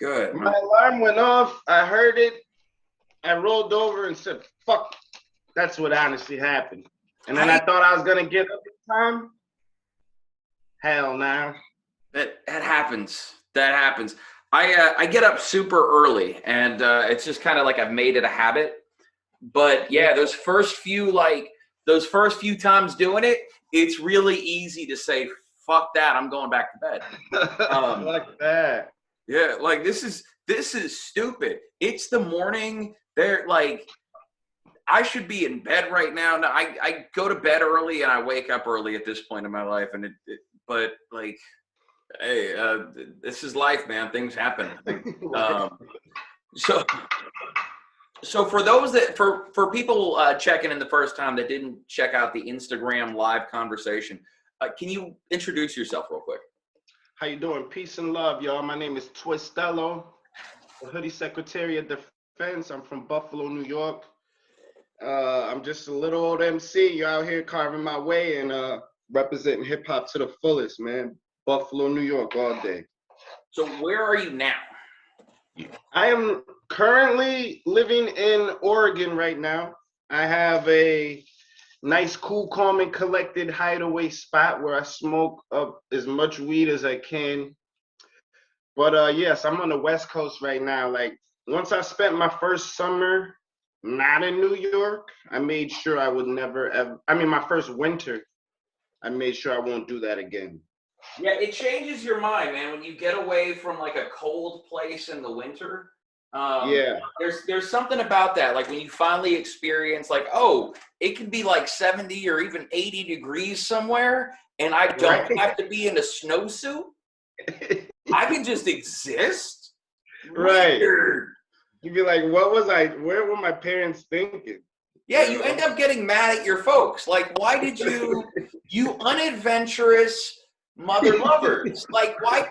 Good. My alarm went off. I heard it. I rolled over and said, fuck. That's what honestly happened. And then I thought I was going to get up in time. Hell no. That happens. That happens. I get up super early, and it's just kind of like I've made it a habit. But yeah, those first few times doing it, it's really easy to say, fuck that, I'm going back to bed. Like that. Yeah, like this is stupid. It's the morning. They're like, I should be in bed right now. No, I go to bed early and I wake up early at this point in my life, and but like, hey, this is life, man. Things happen. So for those for people checking in the first time that didn't check out the Instagram live conversation, can you introduce yourself real quick? How you doing? Peace and love, y'all. My name is Twistello, the Hoodie Secretary of Defense. I'm from Buffalo, New York. I'm just a little old MC. You're out here carving my way and representing hip hop to the fullest, man. Buffalo, New York, all day. So where are you now? I am currently living in Oregon right now. I have a nice, cool, calm, and collected hideaway spot where I smoke up as much weed as I can. But yes, I'm on the West Coast right now. Like, once I spent my first summer not in New York, I made sure I would never ever, my first winter, I made sure I won't do that again. Yeah, it changes your mind, man, when you get away from like a cold place in the winter. Yeah. There's something about that. Like when you finally experience like, oh, it can be like 70 or even 80 degrees somewhere, and I don't have to be in a snowsuit. I can just exist. Right. Weird. You'd be like, where were my parents thinking? Yeah, you end up getting mad at your folks. Like, why did you unadventurous mother lovers? Like, why?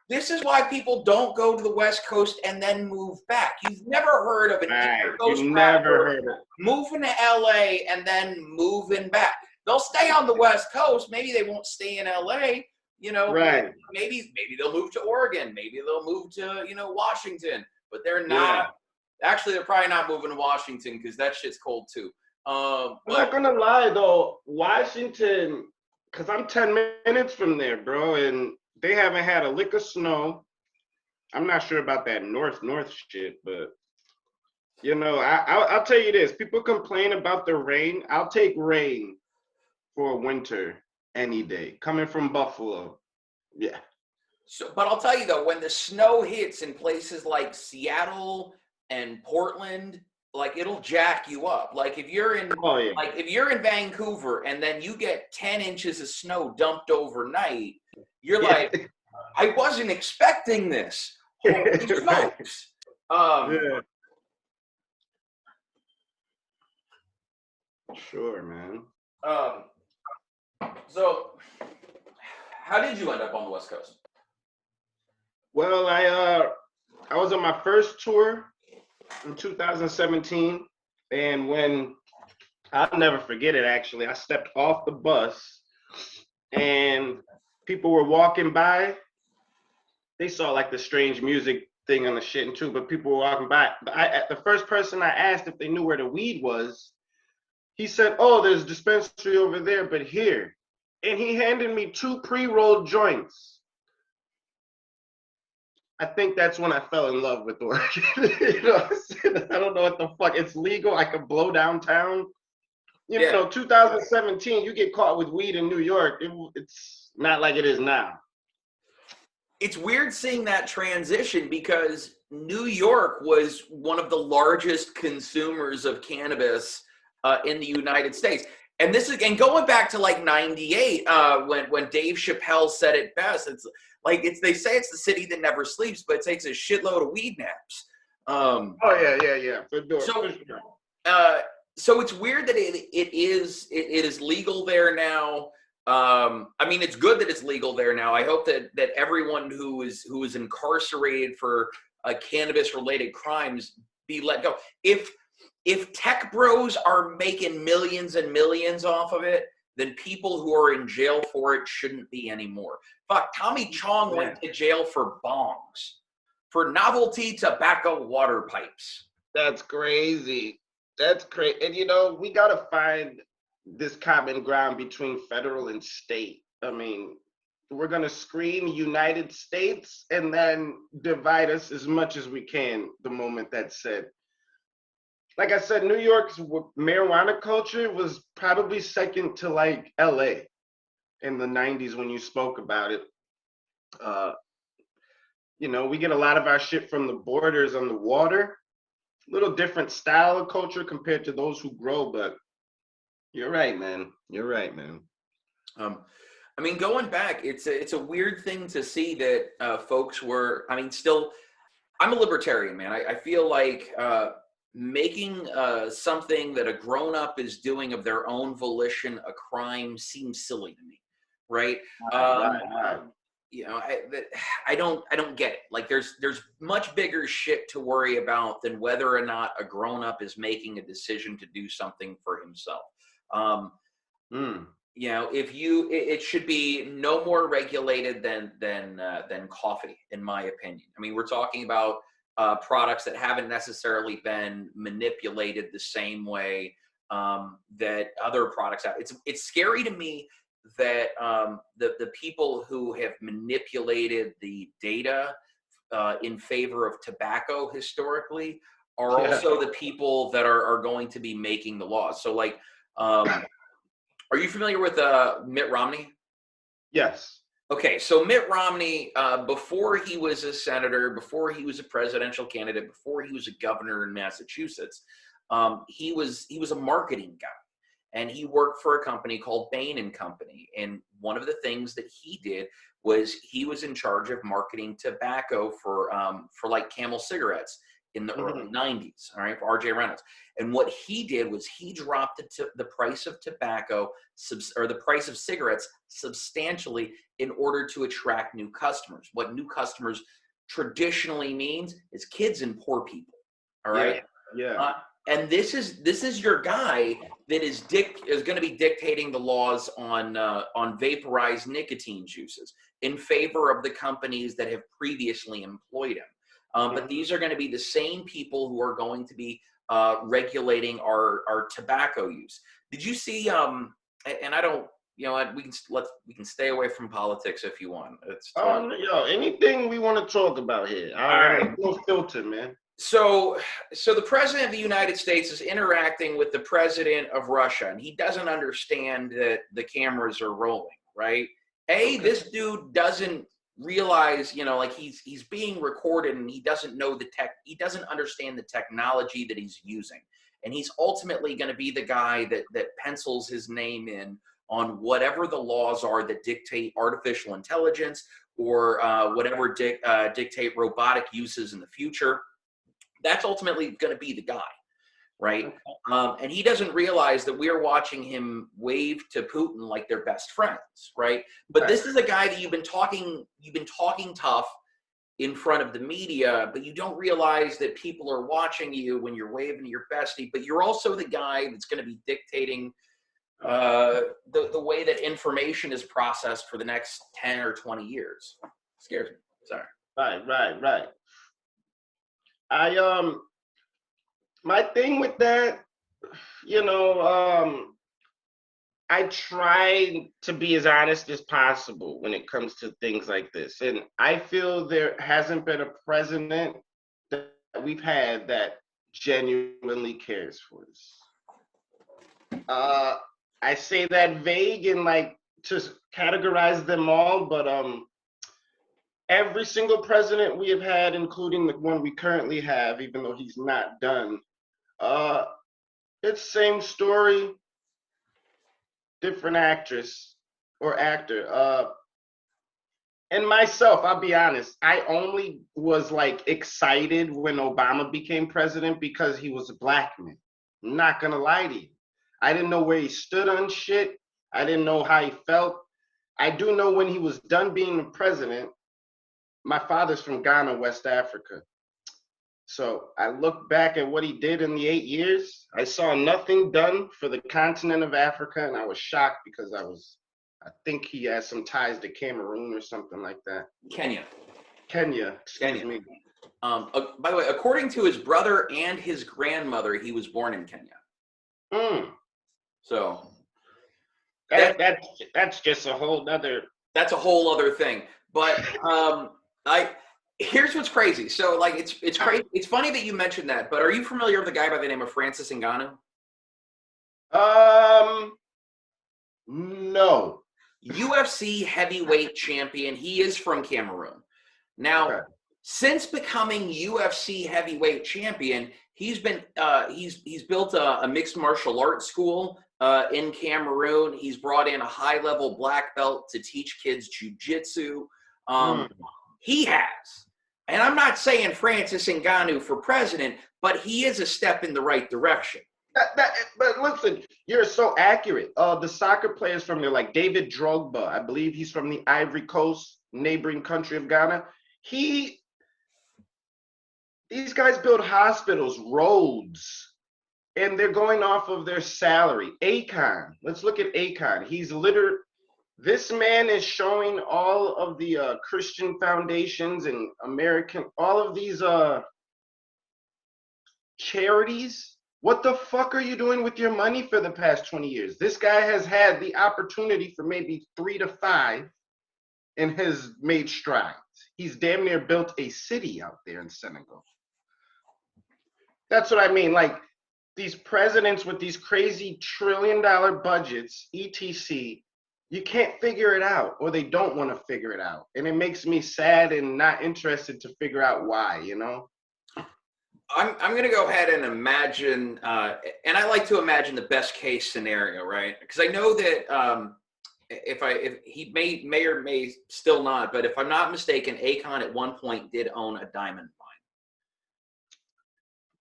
This is why people don't go to the West Coast and then move back. You've never heard of an East Coast rapper moving to LA and then moving back. They'll stay on the West Coast. Maybe they won't stay in LA. You know, right. Maybe they'll move to Oregon. Maybe they'll move to, Washington. But they're not. Yeah. Actually, they're probably not moving to Washington because that shit's cold too. I'm not gonna lie though, Washington, because I'm 10 minutes from there, bro, and they haven't had a lick of snow. I'm not sure about that north shit, but I'll tell you this: people complain about the rain. I'll take rain for winter any day. Coming from Buffalo, yeah. So, but I'll tell you though, when the snow hits in places like Seattle and Portland, like it'll jack you up. Like if you're in, if you're in Vancouver and then you get 10 inches of snow dumped overnight, you're like, I wasn't expecting this. Holy smokes. Sure, man. So, how did you end up on the West Coast? Well, I was on my first tour in 2017, and when I'll never forget it. Actually, I stepped off the bus, and people were walking by. They saw like the strange music thing on the shit and too, but people were walking by. The first person I asked if they knew where the weed was, he said, "Oh, there's a dispensary over there, but here." And he handed me 2 pre-rolled joints. I think that's when I fell in love with Oregon. I don't know what the fuck. It's legal. I could blow downtown. You know, 2017, you get caught with weed in New York. It's not like it is now. It's weird seeing that transition because New York was one of the largest consumers of cannabis in the United States. And this is, and going back to like 98, when Dave Chappelle said it best, it's like, they say it's the city that never sleeps, but it takes a shitload of weed naps. Yeah. So it's weird that it is legal there now. I mean, it's good that it's legal there now. I hope that everyone who is incarcerated for cannabis related crimes be let go. If tech bros are making millions and millions off of it, then people who are in jail for it shouldn't be anymore. Fuck, Tommy Chong went to jail for bongs. for novelty tobacco water pipes. That's crazy. That's crazy. And we gotta find this common ground between federal and state. I mean, we're gonna scream United States and then divide us as much as we can the moment that's said. Like I said, New York's marijuana culture was probably second to like LA in the 90s when you spoke about it. We get a lot of our shit from the borders on the water. Little different style of culture compared to those who grow, but you're right, man. You're right, man. I mean, going back, it's a weird thing to see that folks were. I mean, still, I'm a libertarian, man. I feel like making something that a grown-up is doing of their own volition a crime seems silly to me, right? Right. I don't get it. Like, there's much bigger shit to worry about than whether or not a grown-up is making a decision to do something for himself. It should be no more regulated than coffee, in my opinion. I mean, we're talking about products that haven't necessarily been manipulated the same way that other products have. It's scary to me that the people who have manipulated the data in favor of tobacco historically are also the people that are going to be making the laws. So, like, are you familiar with Mitt Romney? Yes. Okay, so Mitt Romney, before he was a senator, before he was a presidential candidate, before he was a governor in Massachusetts, he was a marketing guy, and he worked for a company called Bain and Company. And one of the things that he did was he was in charge of marketing tobacco for like Camel cigarettes in the early 90s, all right, for R.J. Reynolds. And what he did was he dropped the price of tobacco or the price of cigarettes substantially in order to attract new customers. What new customers traditionally means is kids and poor people, all right? Yeah. And this is your guy that is going to be dictating the laws on vaporized nicotine juices in favor of the companies that have previously employed him. But these are going to be the same people who are going to be regulating our tobacco use. Did you see? And I don't. You know what? We can stay away from politics if you want. It's anything we want to talk about here. All right. No filter, man. So the president of the United States is interacting with the president of Russia, and he doesn't understand that the cameras are rolling, right? This dude doesn't realize, like he's being recorded, and he doesn't know he doesn't understand the technology that he's using. And he's ultimately going to be the guy that pencils his name in on whatever the laws are that dictate artificial intelligence or whatever dictate robotic uses in the future. That's ultimately going to be the guy, right? And he doesn't realize that we're watching him wave to Putin like they're best friends, right? But this is a guy that you've been talking tough in front of the media, but you don't realize that people are watching you when you're waving to your bestie. But you're also the guy that's going to be dictating the way that information is processed for the next 10 or 20 years. Scares me. Sorry. Right. My thing with that, I try to be as honest as possible when it comes to things like this. And I feel there hasn't been a president that we've had that genuinely cares for us. I say that vague and like to categorize them all, but every single president we have had, including the one we currently have, even though he's not done, it's same story, different actress or actor. And myself, I'll be honest, I only was like excited when Obama became president because he was a black man. I'm not gonna lie to you. I didn't know where he stood on shit. I didn't know how he felt. I do know when he was done being the president. My father's from Ghana, West Africa. So I look back at what he did in the 8 years. I saw nothing done for the continent of Africa, and I was shocked because I think he has some ties to Cameroon or something like that. Kenya. Excuse me. By the way, according to his brother and his grandmother, he was born in Kenya. So that's just a whole nother. That's a whole other thing. But here's what's crazy. So like it's crazy. It's funny that you mentioned that. But are you familiar with a guy by the name of Francis Ngannou? No. UFC heavyweight champion. He is from Cameroon. Now, Okay. since becoming UFC heavyweight champion, he's been he's built a mixed martial arts school in Cameroon. He's brought in a high-level black belt to teach kids jiu-jitsu. He has. And I'm not saying Francis Ngannou for president, but he is a step in the right direction. But listen, you're so accurate. The soccer players from there, like David Drogba, I believe he's from the Ivory Coast, neighboring country of Ghana. These guys build hospitals, roads, and they're going off of their salary. Akon, let's look at Akon. This man is showing all of the Christian foundations and all of these charities. What the fuck are you doing with your money for the past 20 years? This guy has had the opportunity for maybe 3 to 5 and has made strides. He's damn near built a city out there in Senegal. That's what I mean. Like these presidents with these crazy $1 trillion budgets, etc., you can't figure it out, or they don't want to figure it out. And it makes me sad and not interested to figure out why, you know? I'm going to go ahead and imagine, and I like to imagine the best case scenario, right? Because I know that if he may or may still not, but if I'm not mistaken, Akon at one point did own a diamond mine.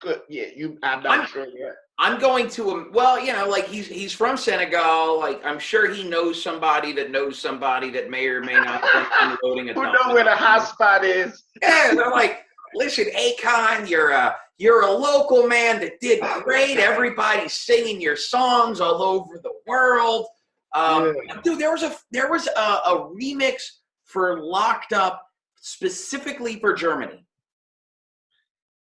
Good, yeah. I'm not sure yet. I'm going to, well, you know, like he's from Senegal. Like I'm sure he knows somebody that may or may not be loading a. Who know where the hot spot is? Yeah, they're like, listen, Akon, you're a local man that did great. Everybody's singing your songs all over the world. Dude, there was a remix for Locked Up specifically for Germany.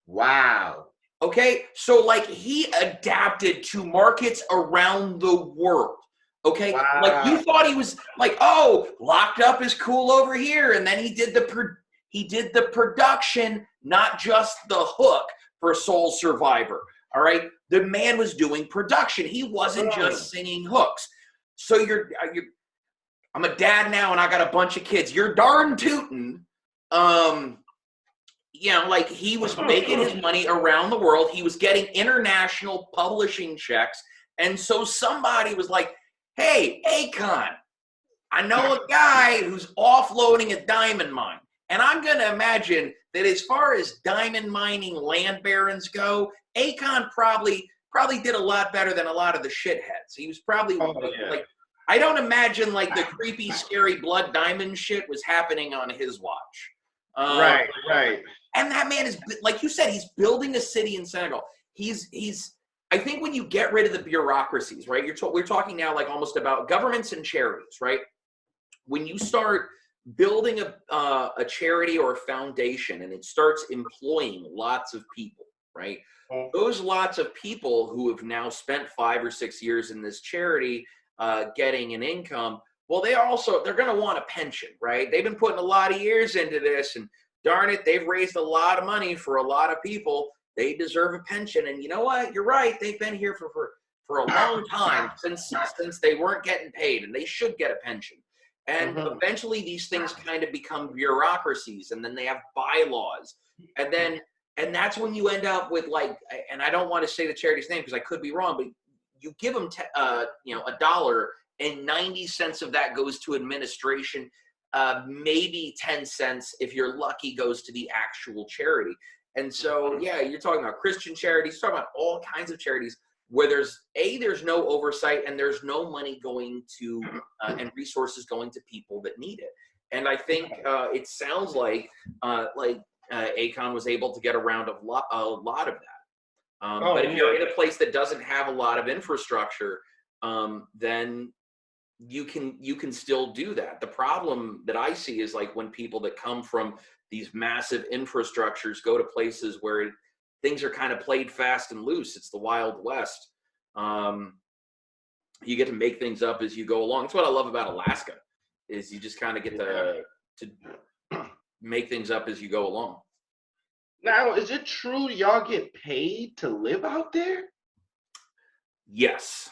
Wow. Okay, so like he adapted to markets around the world. Okay, wow. Like you thought he was like, oh, Locked Up is cool over here, and then he did the production, not just the hook for Soul Survivor. All right, the man was doing production. He wasn't just singing hooks. So I'm a dad now, and I got a bunch of kids. You're darn tootin'. You know, like he was making his money around the world. He was getting international publishing checks. And so somebody was like, hey, Akon, I know a guy who's offloading a diamond mine. And I'm going to imagine that as far as diamond mining land barons go, Akon probably did a lot better than a lot of the shitheads. He was probably like, I don't imagine like the creepy, scary blood diamond shit was happening on his watch. Right. And that man is, like you said, he's building a city in Senegal. I think when you get rid of the bureaucracies, right? We're talking now like almost about governments and charities, right? When you start building a charity or a foundation and it starts employing lots of people, right? Those lots of people who have now spent 5 or 6 years in this charity getting an income, well, they're going to want a pension, right? They've been putting a lot of years into this, and darn it, they've raised a lot of money for a lot of people. They deserve a pension. And you know what? You're right. They've been here for a long time since they weren't getting paid, and they should get a pension. And eventually these things kind of become bureaucracies, and then they have bylaws. And that's when you end up with like, and I don't want to say the charity's name because I could be wrong, but you give them $1 and 90 cents of that goes to administration. Maybe 10 cents, if you're lucky, goes to the actual charity. And so, yeah, you're talking about Christian charities, you're talking about all kinds of charities where there's no oversight and there's no money going to and resources going to people that need it. And I think it sounds like Akon was able to get around a lot of that. But if you're in a place that doesn't have a lot of infrastructure, then you can still do that. The problem that I see is like when people that come from these massive infrastructures go to places where things are kind of played fast and loose. It's the Wild West. You get to make things up as you go along. That's what I love about Alaska, is you just kind of get to make things up as you go along. Now, is it true y'all get paid to live out there? Yes.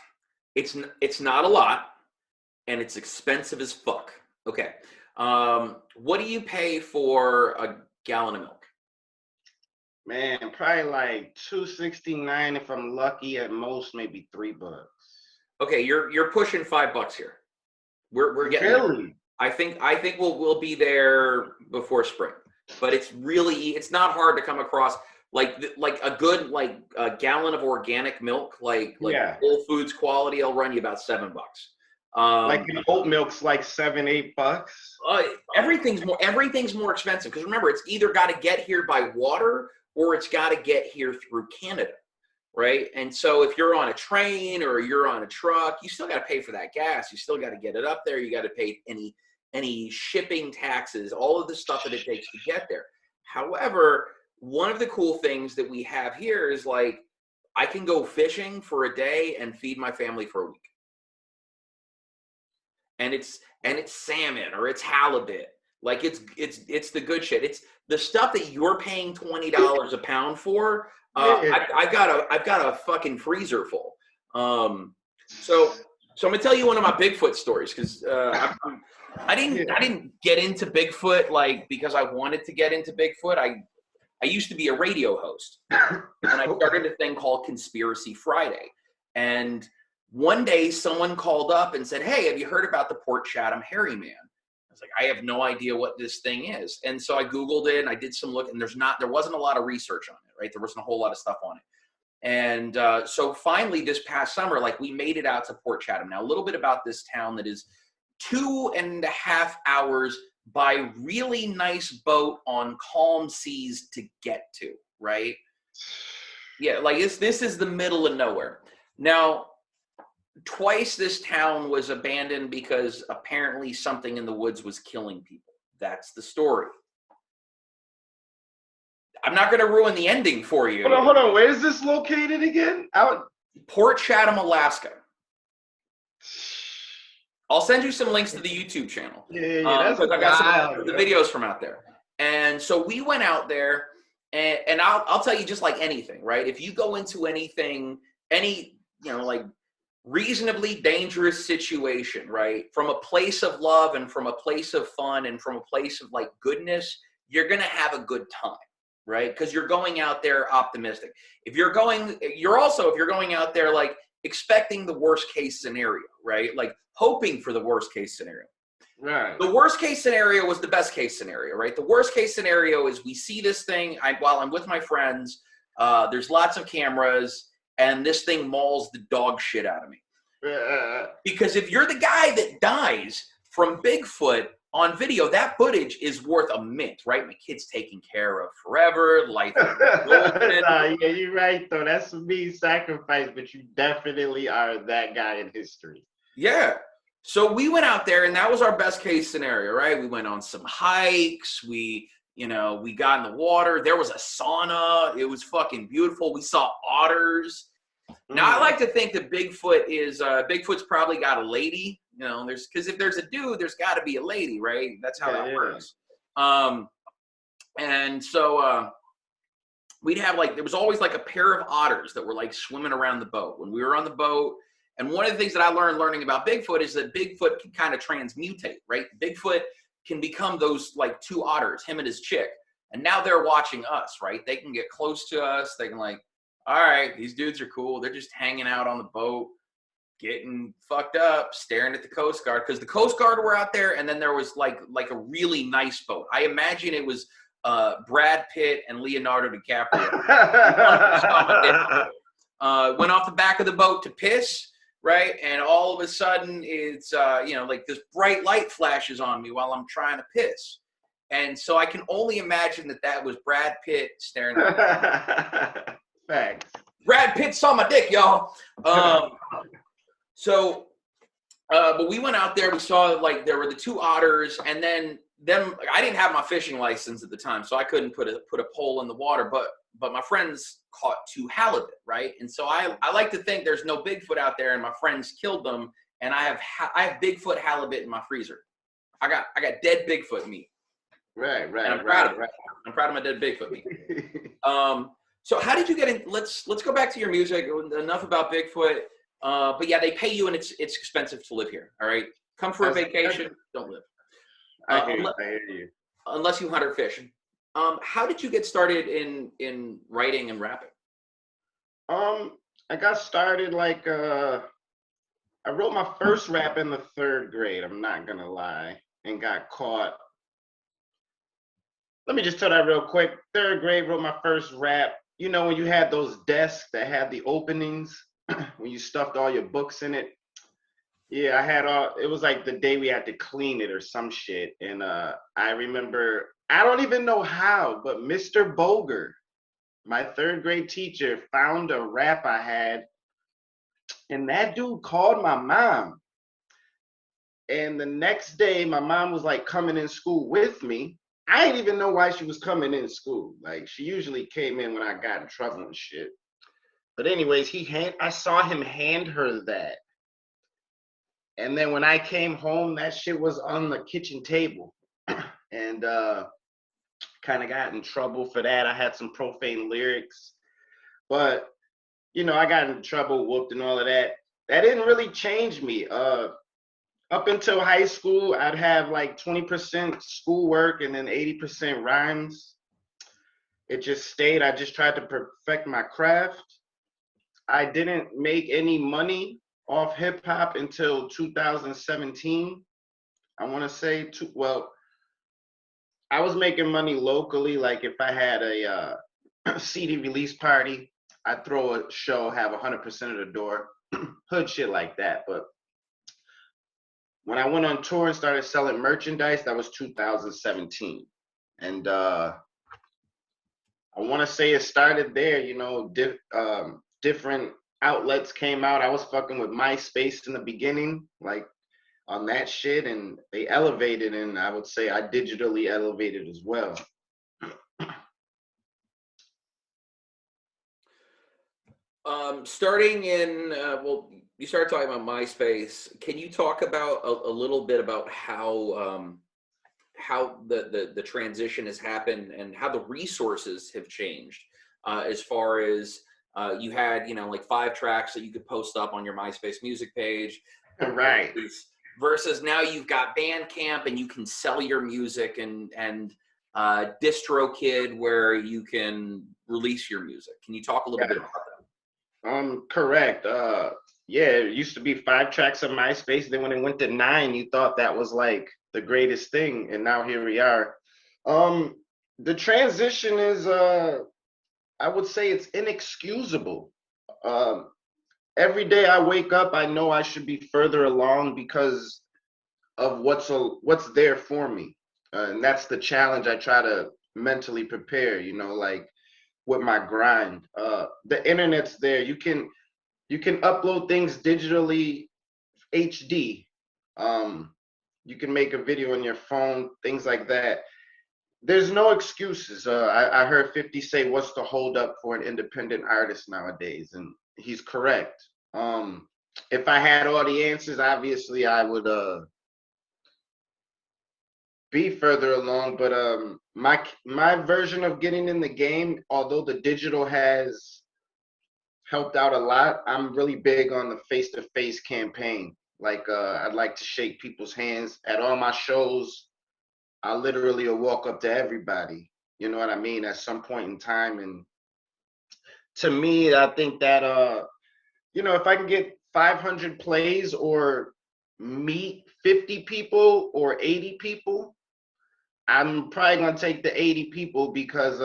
It's not a lot, and it's expensive as fuck. Okay. What do you pay for a gallon of milk? Man, probably like $2.69 if I'm lucky. At most, maybe $3. Okay, you're pushing $5 here. We're getting really there. I think we'll be there before spring. But it's not hard to come across like a good a gallon of organic milk, like Whole Foods quality. I'll run you about $7. Like an oat milk's like $7-8. Everything's more expensive because remember, it's either got to get here by water or it's got to get here through Canada, right? And so if you're on a train or you're on a truck, you still got to pay for that gas. You still got to get it up there. You got to pay any shipping taxes, all of the stuff that it takes to get there. However, one of the cool things that we have here is like I can go fishing for a day and feed my family for a week. And it's salmon or it's halibut. Like it's the good shit. It's the stuff that you're paying $20 a pound for. I've got a fucking freezer full. So I'm gonna tell you one of my Bigfoot stories because I didn't get into Bigfoot like because I wanted to get into Bigfoot. I used to be a radio host, and I started a thing called Conspiracy Friday. And one day, someone called up and said, "Hey, have you heard about the Port Chatham Hairy Man?" I was like, "I have no idea what this thing is." And so I Googled it and I did some look, and there wasn't a lot of research on it, right? There wasn't a whole lot of stuff on it. And so finally, this past summer, like we made it out to Port Chatham. Now, a little bit about this town that is 2.5 hours by really nice boat on calm seas to get to, right? Yeah, like this is the middle of nowhere. Now, twice this town was abandoned because apparently something in the woods was killing people. That's the story. I'm not going to ruin the ending for you. Hold on. Where is this located again? Port Chatham, Alaska. I'll send you some links to the YouTube channel. Yeah, that's I got some of the videos from out there. And so we went out there, and I'll tell you, just like anything, right? If you go into any like reasonably dangerous situation, right, from a place of love and from a place of fun and from a place of like goodness, you're gonna have a good time, right? Because you're going out there optimistic. If you're going out there like expecting the worst case scenario, right? Like hoping for the worst case scenario. Right. The worst case scenario was the best case scenario, right? The worst case scenario is we see this thing while I'm with my friends, there's lots of cameras, and this thing mauls the dog shit out of me. Because if you're the guy that dies from Bigfoot on video, that footage is worth a mint, right? My kid's taken care of forever. Life is yeah, you're right, though. That's a big sacrifice, but you definitely are that guy in history. Yeah. So we went out there, and that was our best case scenario, right? We went on some hikes. We got in the water. There was a sauna. It was fucking beautiful. We saw otters. Now, I like to think that Bigfoot's probably got a lady, because if there's a dude, there's got to be a lady, right? That's how that works. And so we'd have there was always like a pair of otters that were like swimming around the boat when we were on the boat. And one of the things that I learning about Bigfoot is that Bigfoot can kind of transmutate, right? Bigfoot can become those like two otters, him and his chick. And now they're watching us, right? They can get close to us. They can all right, these dudes are cool. They're just hanging out on the boat, getting fucked up, staring at the Coast Guard. Because the Coast Guard were out there, and then there was like a really nice boat. I imagine it was Brad Pitt and Leonardo DiCaprio. Went off the back of the boat to piss, right? And all of a sudden, it's this bright light flashes on me while I'm trying to piss. And so I can only imagine that was Brad Pitt staring at me. Thanks. Brad Pitt saw my dick, y'all. But we went out there. We saw there were the two otters, and then I didn't have my fishing license at the time, so I couldn't put a pole in the water, but my friends caught 2 halibut, right? And so I like to think there's no Bigfoot out there, and my friends killed them, and I have Bigfoot halibut in my freezer. I got dead Bigfoot meat. Right. And I'm proud of it. I'm proud of my dead Bigfoot meat. So how did you get in? Let's go back to your music. Enough about Bigfoot. But yeah, they pay you, and it's expensive to live here. All right, come for a vacation, don't live. I hear you. Unless you hunt or fish. How did you get started in writing and rapping? I got started like I wrote my first rap in the 3rd grade. I'm not gonna lie, and got caught. Let me just tell that real quick. 3rd grade, wrote my first rap. You know, when you had those desks that had the openings, when you stuffed all your books in it. Yeah, I had it was like the day we had to clean it or some shit. And I remember, I don't even know how, but Mr. Boger, my 3rd grade teacher, found a rap I had. And that dude called my mom. And the next day, my mom was like coming in school with me. I didn't even know why she was coming in school. Like, she usually came in when I got in trouble and shit. But anyways, I saw him hand her that. And then when I came home, that shit was on the kitchen table. And kind of got in trouble for that. I had some profane lyrics. But, you know, I got in trouble, whooped and all of that. That didn't really change me. Up until high school, I'd have like 20% schoolwork and then 80% rhymes. It just stayed. I just tried to perfect my craft. I didn't make any money off hip hop until 2017. I want to say, well, I was making money locally. Like if I had a CD release party, I'd throw a show, have 100% of the door, hood shit like that. But when I went on tour and started selling merchandise, that was 2017. And I want to say it started there, you know, different outlets came out. I was fucking with MySpace in the beginning, like on that shit, and they elevated, and I would say I digitally elevated as well. Starting in, well, you started talking about MySpace. Can you talk about a little bit about how the transition has happened and how the resources have changed, as far as you had, you know, like 5 tracks that you could post up on your MySpace music page, Right. versus now you've got Bandcamp and you can sell your music, and DistroKid where you can release your music. Can you talk a little bit about that? Correct. Yeah, it used to be 5 tracks on MySpace. Then when it went to 9, you thought that was like the greatest thing, and now here we are. The transition is, I would say it's inexcusable. Every day I wake up, I know I should be further along because of what's there for me, and that's the challenge I try to mentally prepare. You know, like with my grind. The internet's there. You can upload things digitally, HD. You can make a video on your phone, things like that. There's no excuses. I heard 50 say, "What's the hold up for an independent artist nowadays?" And he's correct. If I had all the answers, obviously I would be further along. But my version of getting in the game, although the digital has helped out a lot, I'm really big on the face-to-face campaign. Like I'd like to shake people's hands at all my shows. I literally will walk up to everybody, you know what I mean, at some point in time. And to me, I think that you know, if I can get 500 plays or meet 50 people or 80 people, I'm probably gonna take the 80 people because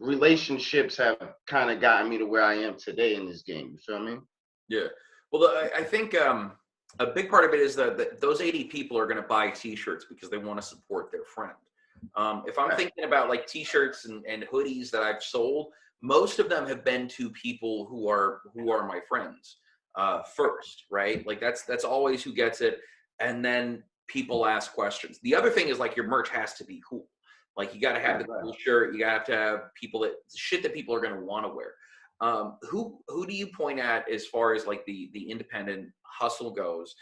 relationships have kind of gotten me to where I am today in this game. You feel me? Yeah. Well, I think a big part of it is that those 80 people are going to buy T-shirts because they want to support their friend. If I'm thinking about like T-shirts and hoodies that I've sold, most of them have been to people who are my friends first, right? Like that's always who gets it, and then people ask questions. The other thing is like your merch has to be cool. Like you got to have the cool shirt. You got to have people that shit that people are going to want to wear. Who do you point at as far as like the independent hustle goes?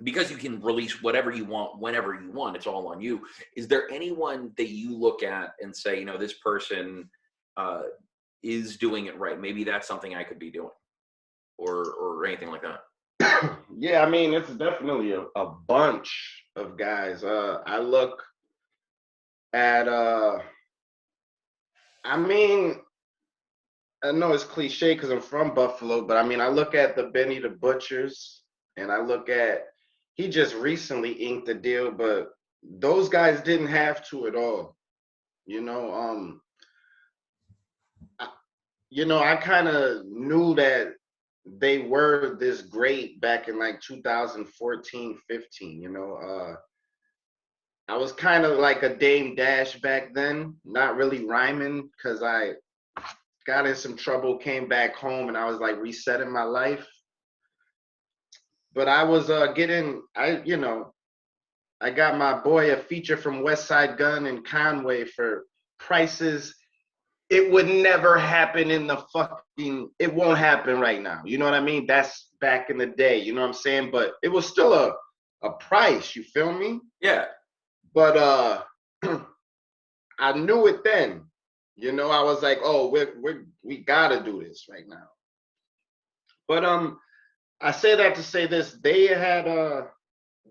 Because you can release whatever you want whenever you want. It's all on you. Is there anyone that you look at and say, you know, this person is doing it right? Maybe that's something I could be doing, or anything like that. Yeah, I mean, it's definitely a bunch of guys. I look at, I mean, I know it's cliche because I'm from Buffalo, but I mean, I look at the Benny the Butchers, and I look at, he just recently inked a deal, but those guys didn't have to at all. You know, I kind of knew that they were this great back in like 2014, 15, I was kind of like a Dame Dash back then, not really rhyming because I got in some trouble, came back home, and I was like resetting my life. But I was I got my boy a feature from West Side Gun and Conway for prices it would never happen in the fucking, it won't happen right now. You know what I mean? That's back in the day, you know what I'm saying? But it was still a price, you feel me? Yeah. But I knew it then. You know, I was like, oh, we gotta do this right now. But I say that to say this, they had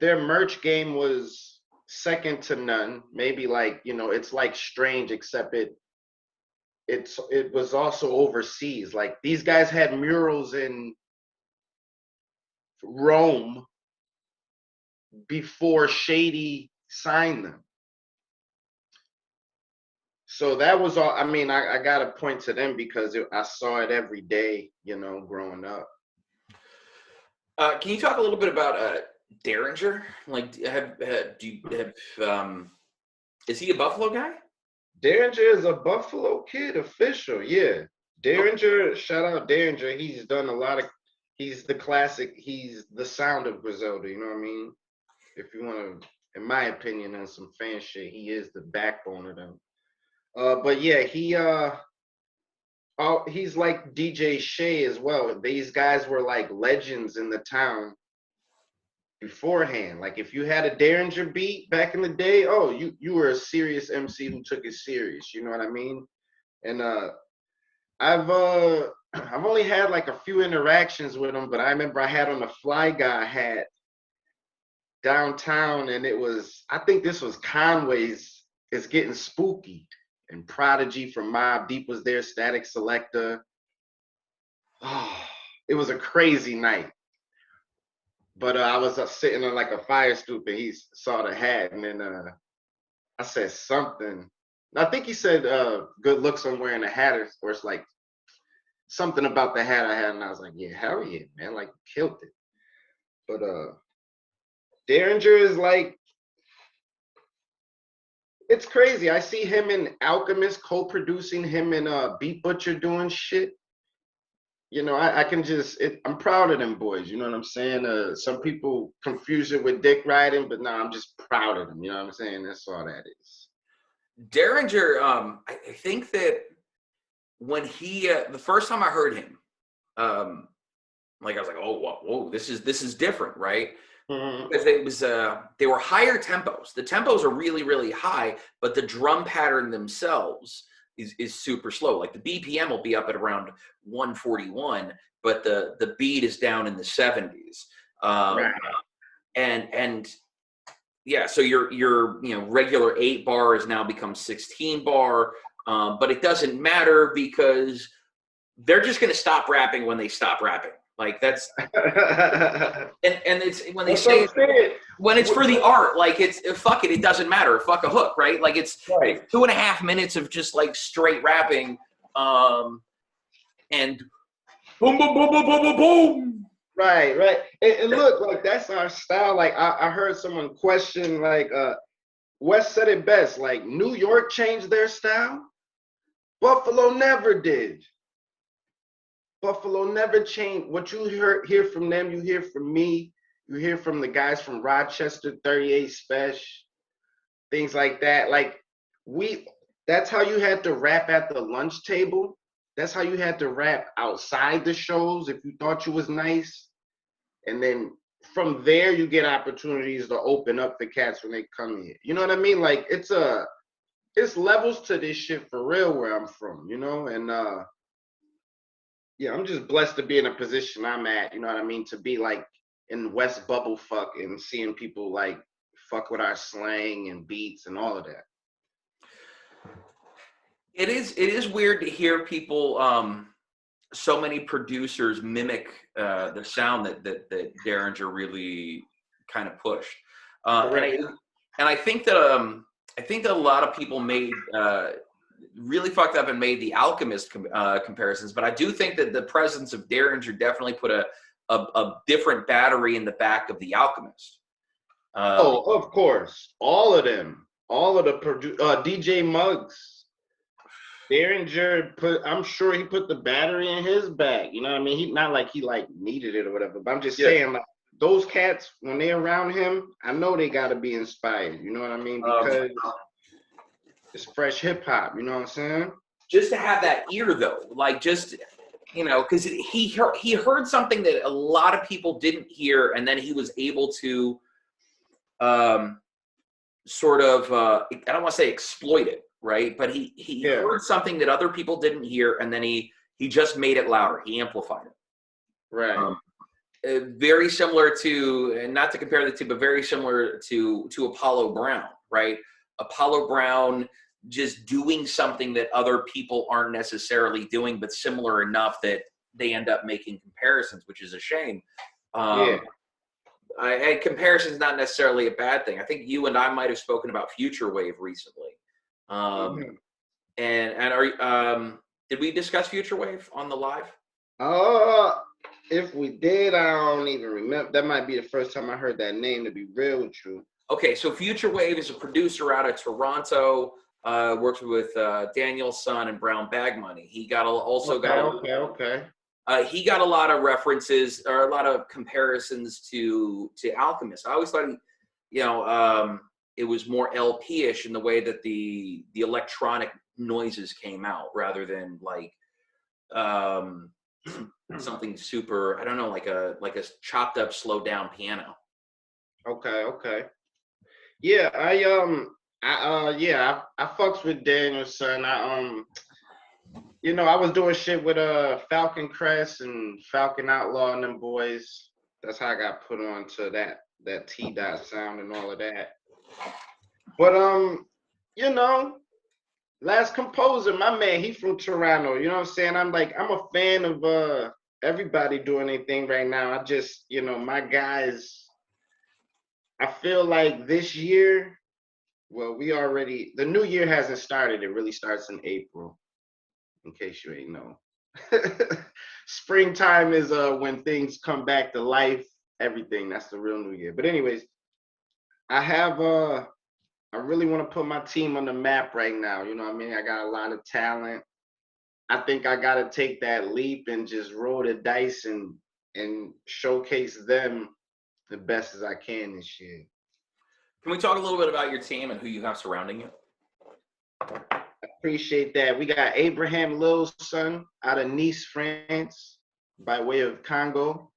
their merch game was second to none. Maybe like, it's like Strange, except it was also overseas. Like these guys had murals in Rome before Shady signed them. So that was all. I mean, I got to point to them because I saw it every day, growing up. Can you talk a little bit about Derringer? Like, is he a Buffalo guy? Derringer is a Buffalo kid, official, yeah. Derringer, shout out Derringer. He's done a lot of, he's the classic, he's the sound of Griselda, you know what I mean? If you want to, in my opinion, and some fan shit, he is the backbone of them. But yeah, he's like DJ Shay as well. These guys were like legends in the town beforehand. Like if you had a Derringer beat back in the day, oh, you were a serious MC who took it serious. You know what I mean? And I've only had like a few interactions with him, but I remember I had on a Fly Guy hat downtown, and I think this was Conway's It's Getting Spooky, and Prodigy from Mobb Deep was there, Static Selector. Oh, it was a crazy night. But I was sitting on like a fire stoop, and he saw the hat, and then I said something. I think he said, good looks I'm wearing a hat, or it's like something about the hat I had, and I was like, yeah, hell yeah, man, like killed it. But Derringer is like, it's crazy. I see him and Alchemist co-producing, him and Beat Butcher doing shit. I can I'm proud of them boys. You know what I'm saying? Some people confuse it with dick riding, but no, I'm just proud of them. You know what I'm saying? That's all that is. Derringer, I think that when he, the first time I heard him, like I was like, oh, whoa, this is different, right? Mm-hmm. Because it was they were higher tempos. The tempos are really, really high, but the drum pattern themselves is super slow. Like the BPM will be up at around 141, but the beat is down in the 70s. Right. And yeah, so your regular 8 bar has now become 16 bar, but it doesn't matter because they're just going to stop rapping when they stop rapping. Like that's and it's when they say when it's for the art, like it's fuck it, it doesn't matter. Fuck a hook, right? Like it's 2.5 minutes of just like straight rapping, and boom, boom, boom, boom, boom, boom, boom. Right. And look, like that's our style. Like I heard someone question, like Wes said it best. Like New York changed their style, Buffalo never did. Buffalo never changed. What you hear from them, you hear from me. You hear from the guys from Rochester, 38 Special, things like that. Like that's how you had to rap at the lunch table. That's how you had to rap outside the shows if you thought you was nice. And then from there you get opportunities to open up the cats when they come here. You know what I mean? Like it's levels to this shit for real where I'm from, you know? And yeah, I'm just blessed to be in a position I'm at, you know what I mean? To be like in West Bubblefuck and seeing people like fuck with our slang and beats and all of that. It is weird to hear people, so many producers mimic the sound that Derringer really kind of pushed. And I think that a lot of people made really fucked up and made the Alchemist comparisons, but I do think that the presence of Derringer definitely put a different battery in the back of the Alchemist. Of course, all of them, all of the DJ Muggs. Derringer I'm sure he put the battery in his bag. You know what I mean? He not like he like needed it or whatever, but I'm just saying like those cats when they're around him, I know they gotta be inspired. You know what I mean? Because it's fresh hip hop. You know what I'm saying? Just to have that ear though, like just because he heard something that a lot of people didn't hear, and then he was able to sort of I don't want to say exploit it. Right, but he heard something that other people didn't hear, and then he just made it louder. He amplified it. Right. Very similar to, and not to compare the two, but very similar to Apollo Brown. Right, Apollo Brown just doing something that other people aren't necessarily doing, but similar enough that they end up making comparisons, which is a shame. And comparison is not necessarily a bad thing. I think you and I might have spoken about Future Wave recently. And are did we discuss Future Wave on the live? If we did, I don't even remember. That might be the first time I heard that name, to be real with you. Okay, so Future Wave is a producer out of Toronto. Works with Daniel Son and Brown Bag Money. He got he got a lot of references or a lot of comparisons to Alchemist. I always thought it was more LP-ish in the way that the electronic noises came out, rather than like something super, I don't know, like a chopped up, slowed down piano. Okay. Yeah, I fucks with Daniel Son. I was doing shit with Falcon Crest and Falcon Outlaw and them boys. That's how I got put on to that T-Dot sound and all of that. But Last Composer, my man, he from Toronto. You know what I'm saying? I'm a fan of everybody doing anything right now. I just, my guys, I feel like this year, well, the new year hasn't started. It really starts in April, in case you ain't know. Springtime is when things come back to life, everything. That's the real new year. But anyways, I really want to put my team on the map right now. You know what I mean? I got a lot of talent. I think I got to take that leap and just roll the dice and showcase them the best as I can this year. Can we talk a little bit about your team and who you have surrounding you? I appreciate that. We got Abraham Lil's son out of Nice, France, by way of Congo.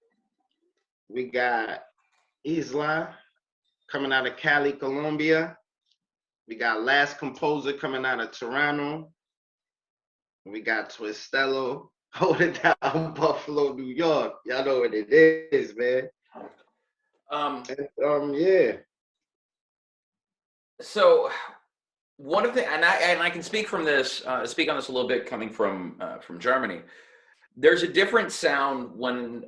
We got Isla coming out of Cali, Colombia. We got Last Composer coming out of Toronto. We got Twistello holding down Buffalo, New York. Y'all know what it is, man. Yeah. So one of the, and I can speak on this a little bit, coming from Germany. There's a different sound when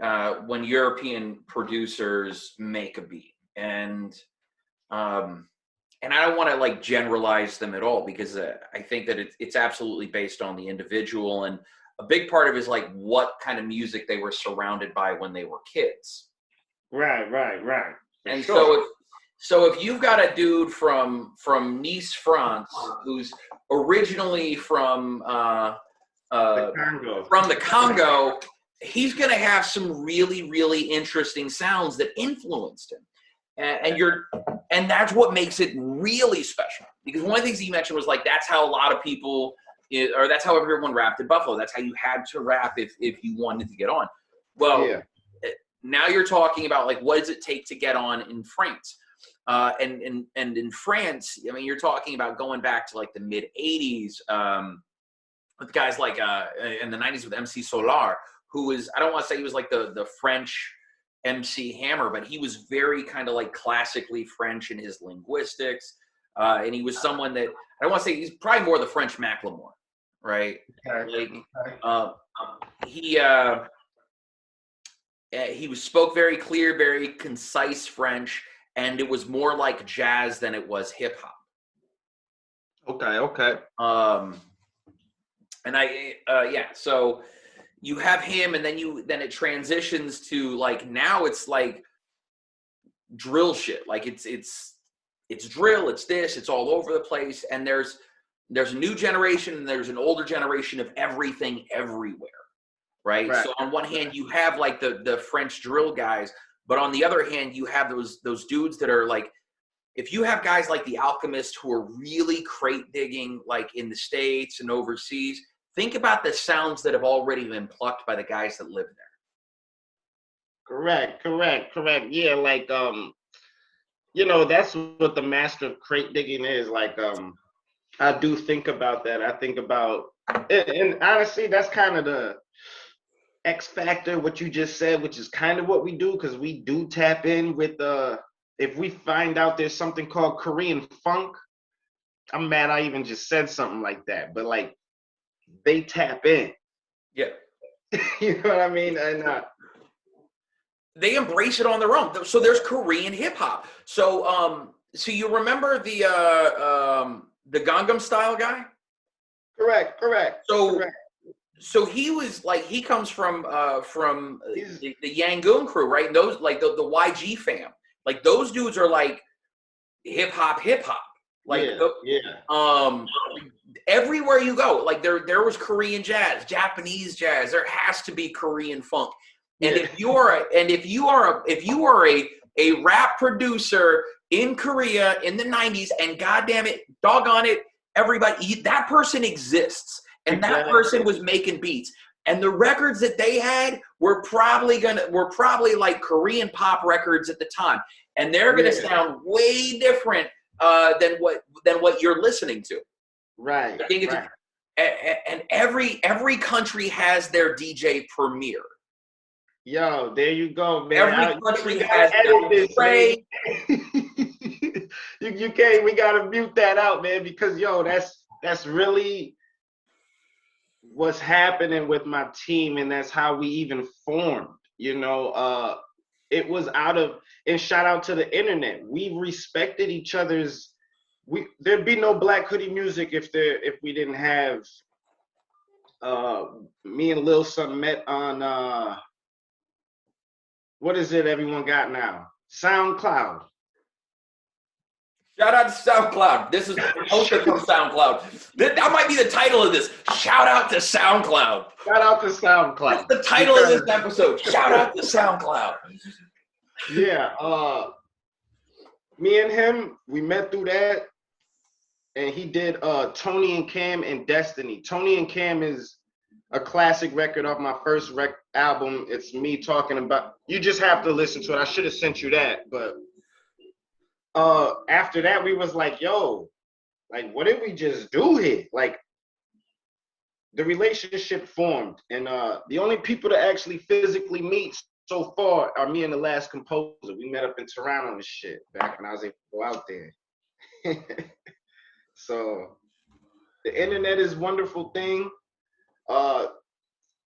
European producers make a beat, and I don't want to like generalize them at all, because I think that it's absolutely based on the individual, and a big part of it is like what kind of music they were surrounded by when they were kids. Right. And sure. So if you've got a dude from Nice, France, who's originally from the Congo, he's going to have some really, really interesting sounds that influenced him. And that's what makes it really special. Because one of the things he mentioned was like, that's how a lot of people, or that's how everyone rapped in Buffalo. That's how you had to rap if you wanted to get on. Well, now you're talking about like, what does it take to get on in France? And in France, I mean, you're talking about going back to like the mid 80s, with guys like in the 90s with MC Solar, who was, I don't want to say he was like the French MC Hammer, but he was very kind of like classically French in his linguistics. And he was someone that, I don't want to say, he's probably more the French Macklemore, right? Like, he spoke very clear, very concise French, and it was more like jazz than it was hip hop. Okay. And so you have him, and then it transitions to like, now it's like drill shit. Like it's drill, it's this, it's all over the place. And there's a new generation and there's an older generation of everything everywhere. Right. So on one hand, you have like the French drill guys, but on the other hand, you have those dudes that are like, if you have guys like the Alchemist who are really crate digging, like in the States and overseas, think about the sounds that have already been plucked by the guys that live there. Correct. Yeah, like that's what the master of crate digging is. Like I do think about that. I think about and honestly, that's kind of the X factor, what you just said, which is kind of what we do, because we do tap in with if we find out there's something called Korean funk. I'm mad I even just said something like that, but like they tap in. Yeah. You know what I mean? And they embrace it on their own. So there's Korean hip hop. So you remember the Gangnam Style guy? Correct. So he was like, he comes from the Yangon crew, right? And those like the YG fam, like those dudes are like hip hop. Like everywhere you go, like there was Korean jazz, Japanese jazz. There has to be Korean funk. And if you are a rap producer in Korea in the 90s, and goddamn it, doggone it, everybody, that person exists. And that person was making beats. And the records that they had were probably like Korean pop records at the time. And they're gonna sound way different than what you're listening to. Right. I think and every country has their DJ premier. Yo, there you go, man. Every country has their Trey. You can't. We gotta mute that out, man, because that's really what's happening with my team, and that's how we even formed. It was and shout out to the internet. We respected each other's. There'd be no Black Hoodie music if we didn't have me and Lil Son met on what is it everyone got now? SoundCloud. Shout out to SoundCloud. This is hosted from SoundCloud. That might be the title of this. Shout out to SoundCloud. Shout out to SoundCloud. That's the title of this episode. Shout out to SoundCloud. Yeah. Me and him, we met through that. And he did Tony and Cam and Destiny. Tony and Cam is a classic record off my first album. It's me talking about, you just have to listen to it. I should have sent you that, but after that we was like, yo, like what did we just do here? Like the relationship formed, and the only people to actually physically meet so far are me and the last composer. We met up in Toronto and shit back when I was able to go out there. So the internet is a wonderful thing.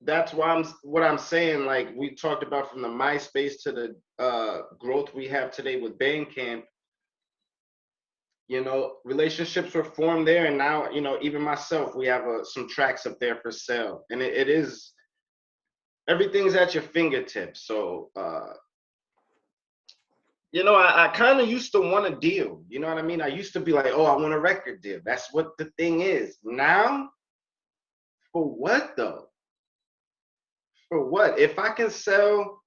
That's why what I'm saying, like we talked about, from the MySpace to the growth we have today with Bandcamp. Relationships were formed there, and now, even myself, we have some tracks up there for sale, and it is, everything's at your fingertips. So, I kind of used to want a deal. You know what I mean? I used to be like, oh, I want a record deal. That's what the thing is. Now, for what though? For what? If I can sell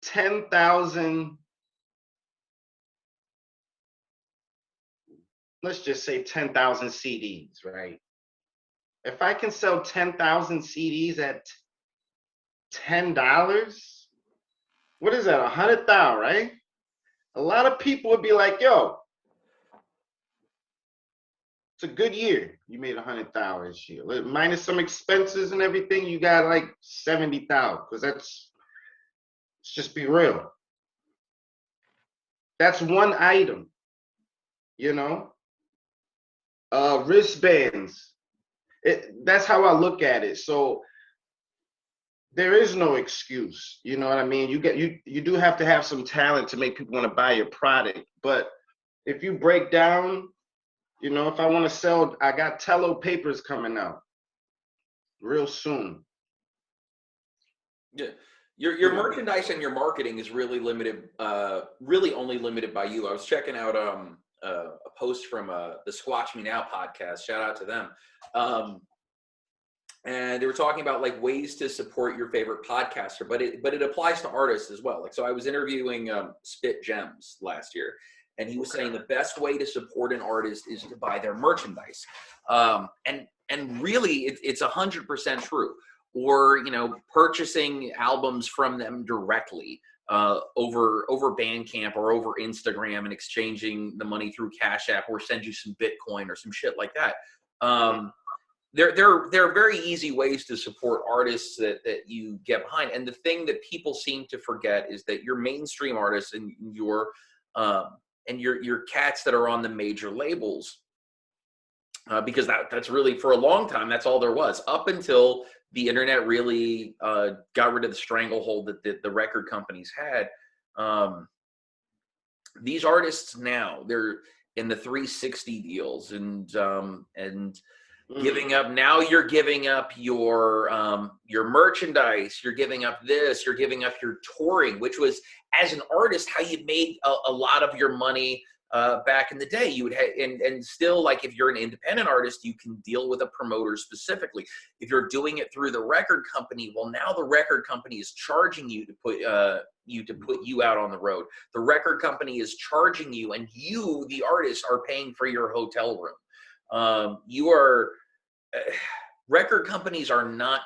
10,000, let's just say 10,000 CDs, right? If I can sell 10,000 CDs at $10, what is that? 100,000, right? A lot of people would be like, yo, it's a good year. You made 100,000 this year. Minus some expenses and everything, you got like 70,000. Because let's just be real. That's one item, you know? Wristbands. That's how I look at it. So there is no excuse. You know what I mean? You do have to have some talent to make people want to buy your product. But if you break down, you know, if I want to sell, I got Tello papers coming out real soon. Yeah. Your merchandise and your marketing is really limited, really only limited by you. I was checking out a post from the Squatch Me Now podcast. Shout out to them. And they were talking about like ways to support your favorite podcaster, but it applies to artists as well. Like, so I was interviewing Spit Gems last year, and he was saying the best way to support an artist is to buy their merchandise. And really it's 100% true. Or, you know, purchasing albums from them directly over Bandcamp or over Instagram and exchanging the money through Cash App, or send you some Bitcoin or some shit like that. There are very easy ways to support artists that you get behind. And the thing that people seem to forget is that your mainstream artists and your cats that are on the major labels, because that's really, for a long time, that's all there was, up until the internet really got rid of the stranglehold that the record companies had. These artists now, they're in the 360 deals and giving up. Now you're giving up your merchandise, you're giving up this, you're giving up your touring, which was, as an artist, how you made a lot of your money back in the day. You would have, and still, like, if you're an independent artist, you can deal with a promoter specifically. If you're doing it through the record company, well, now the record company is charging you to put you out on the road. The record company is charging you, and you, the artist, are paying for your hotel room. Record companies are not,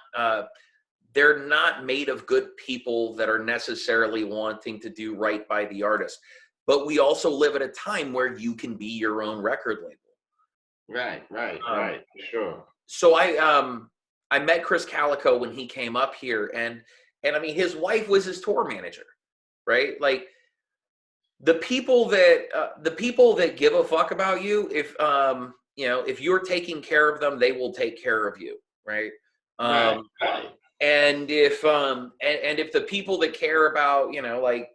they're not made of good people that are necessarily wanting to do right by the artist. But we also live at a time where you can be your own record label. Right, sure. So I met Chris Calico when he came up here, and I mean, his wife was his tour manager, right? Like, the people that give a fuck about you, if you know, if you're taking care of them, they will take care of you, right? Right. And if the people that care about, you know, like,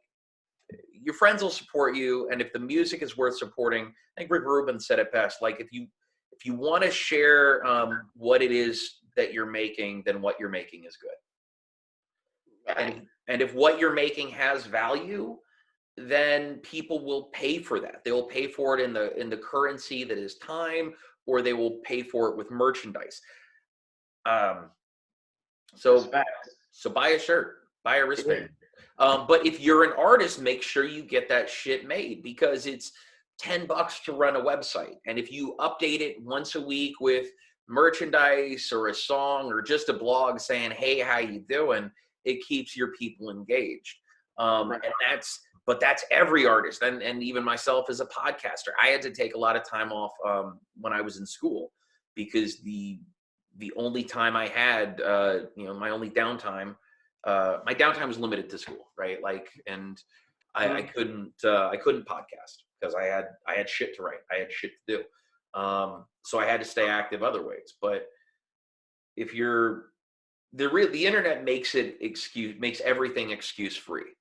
your friends will support you, and if the music is worth supporting, I think Rick Rubin said it best. Like, if you want to share what it is that you're making, then what you're making is good. Right. And if what you're making has value, then people will pay for that. They will pay for it in the currency that is time, or they will pay for it with merchandise. So buy a shirt, buy a wristband. But if you're an artist, make sure you get that shit made, because it's $10 to run a website. And if you update it once a week with merchandise or a song or just a blog saying, hey, how you doing? It keeps your people engaged. And that's every artist. And even myself as a podcaster, I had to take a lot of time off when I was in school, because the only time I had, my only downtime, my downtime was limited to school, right? Like, and I couldn't podcast because I had shit to write. I had shit to do. So I had to stay active other ways. But if the internet makes everything excuse free.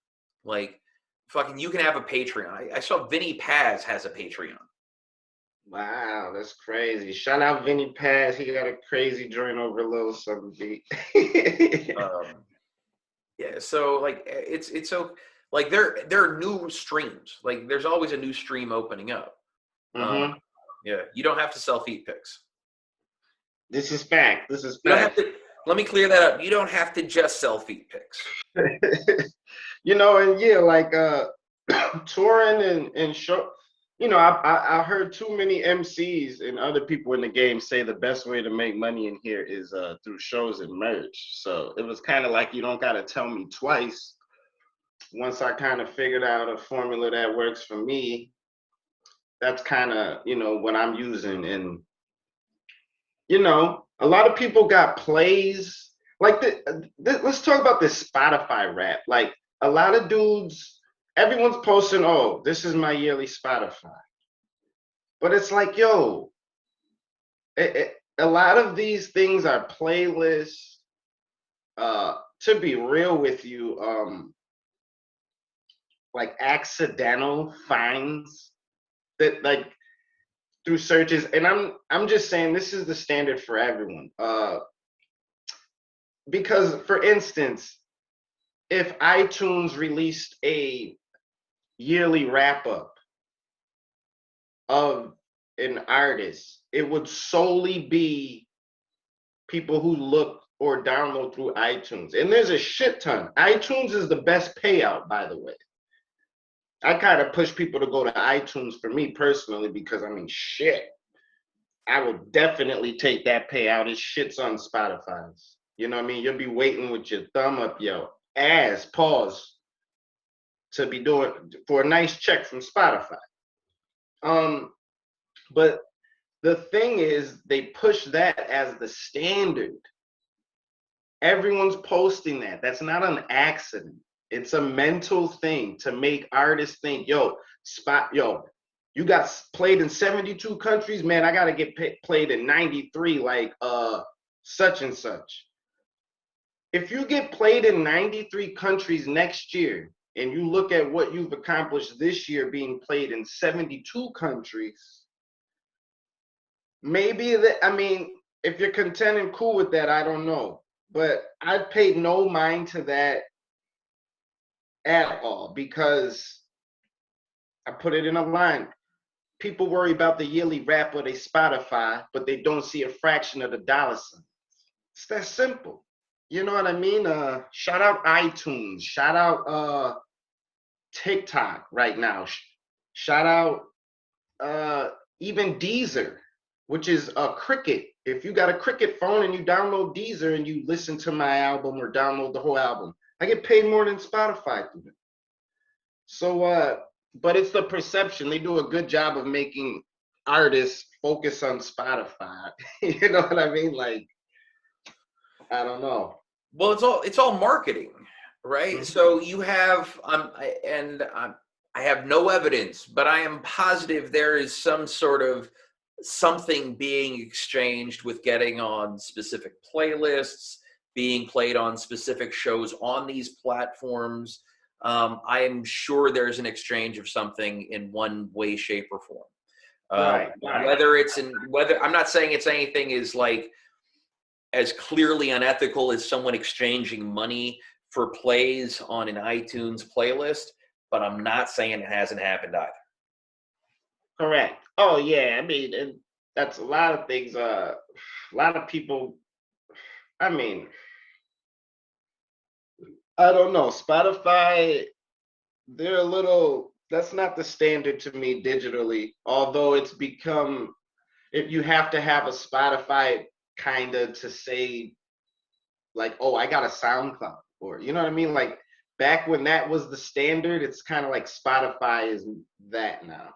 Like, fucking, you can have a Patreon. I saw Vinny Paz has a Patreon. Wow, that's crazy. Shout out Vinny Paz. He got a crazy joint over a little something beat. Yeah, so like it's so like there are new streams. Like, there's always a new stream opening up. Yeah, you don't have to sell feet pics. This is fact. Let me clear that up. You don't have to just sell feet pics. You know, and yeah, like touring and show. You know, I heard too many MCs and other people in the game say the best way to make money in here is through shows and merch. So it was kind of like you don't got to tell me twice. Once I kind of figured out a formula that works for me, that's kind of, you know, what I'm using. And, you know, a lot of people got plays. Like, let's talk about this Spotify rap. Like, a lot of dudes, everyone's posting, oh, this is my yearly Spotify. But it's like, yo, a lot of these things are playlists. To be real with you, like accidental finds that like through searches, and I'm just saying this is the standard for everyone. Because for instance, if iTunes released a yearly wrap up of an artist, it would solely be people who look or download through iTunes. And there's a shit ton. iTunes is the best payout, by the way. I kind of push people to go to iTunes for me personally because I mean, shit, I would definitely take that payout. It shits on Spotify's. You know what I mean? You'll be waiting with your thumb up your ass, pause, to be doing for a nice check from Spotify. But the thing is, they push that as the standard. Everyone's posting that. That's not an accident. It's a mental thing to make artists think, yo, you got played in 72 countries, man, I got to get played in 93 like such and such. If you get played in 93 countries next year and you look at what you've accomplished this year being played in 72 countries, maybe that, I mean, if you're content and cool with that, I don't know. But I paid no mind to that at all because I put it in a line. People worry about the yearly wrap of their Spotify, but they don't see a fraction of the dollar sign. It's that simple. You know what I mean? Shout out iTunes. Shout out TikTok right now. Shout out even Deezer, which is a Cricket. If you got a Cricket phone and you download Deezer and you listen to my album or download the whole album, I get paid more than Spotify through it. So, but it's the perception. They do a good job of making artists focus on Spotify. You know what I mean? Like, I don't know. Well, it's all marketing, right? Mhm. So you have I have no evidence, but I am positive there is some sort of something being exchanged with getting on specific playlists, being played on specific shows on these platforms. I am sure there's an exchange of something in one way, shape, or form. Right. Whether I'm not saying it's anything is like as clearly unethical as someone exchanging money for plays on an iTunes playlist, but I'm not saying it hasn't happened either. Correct. Oh yeah. I mean, and that's a lot of things. A lot of people. I mean, I don't know. Spotify, they're a little. That's not the standard to me digitally. Although it's become, if you have to have a Spotify kind of to say, like, oh, I got a SoundCloud, or you know what I mean. Like back when that was the standard, it's kind of like Spotify is that now.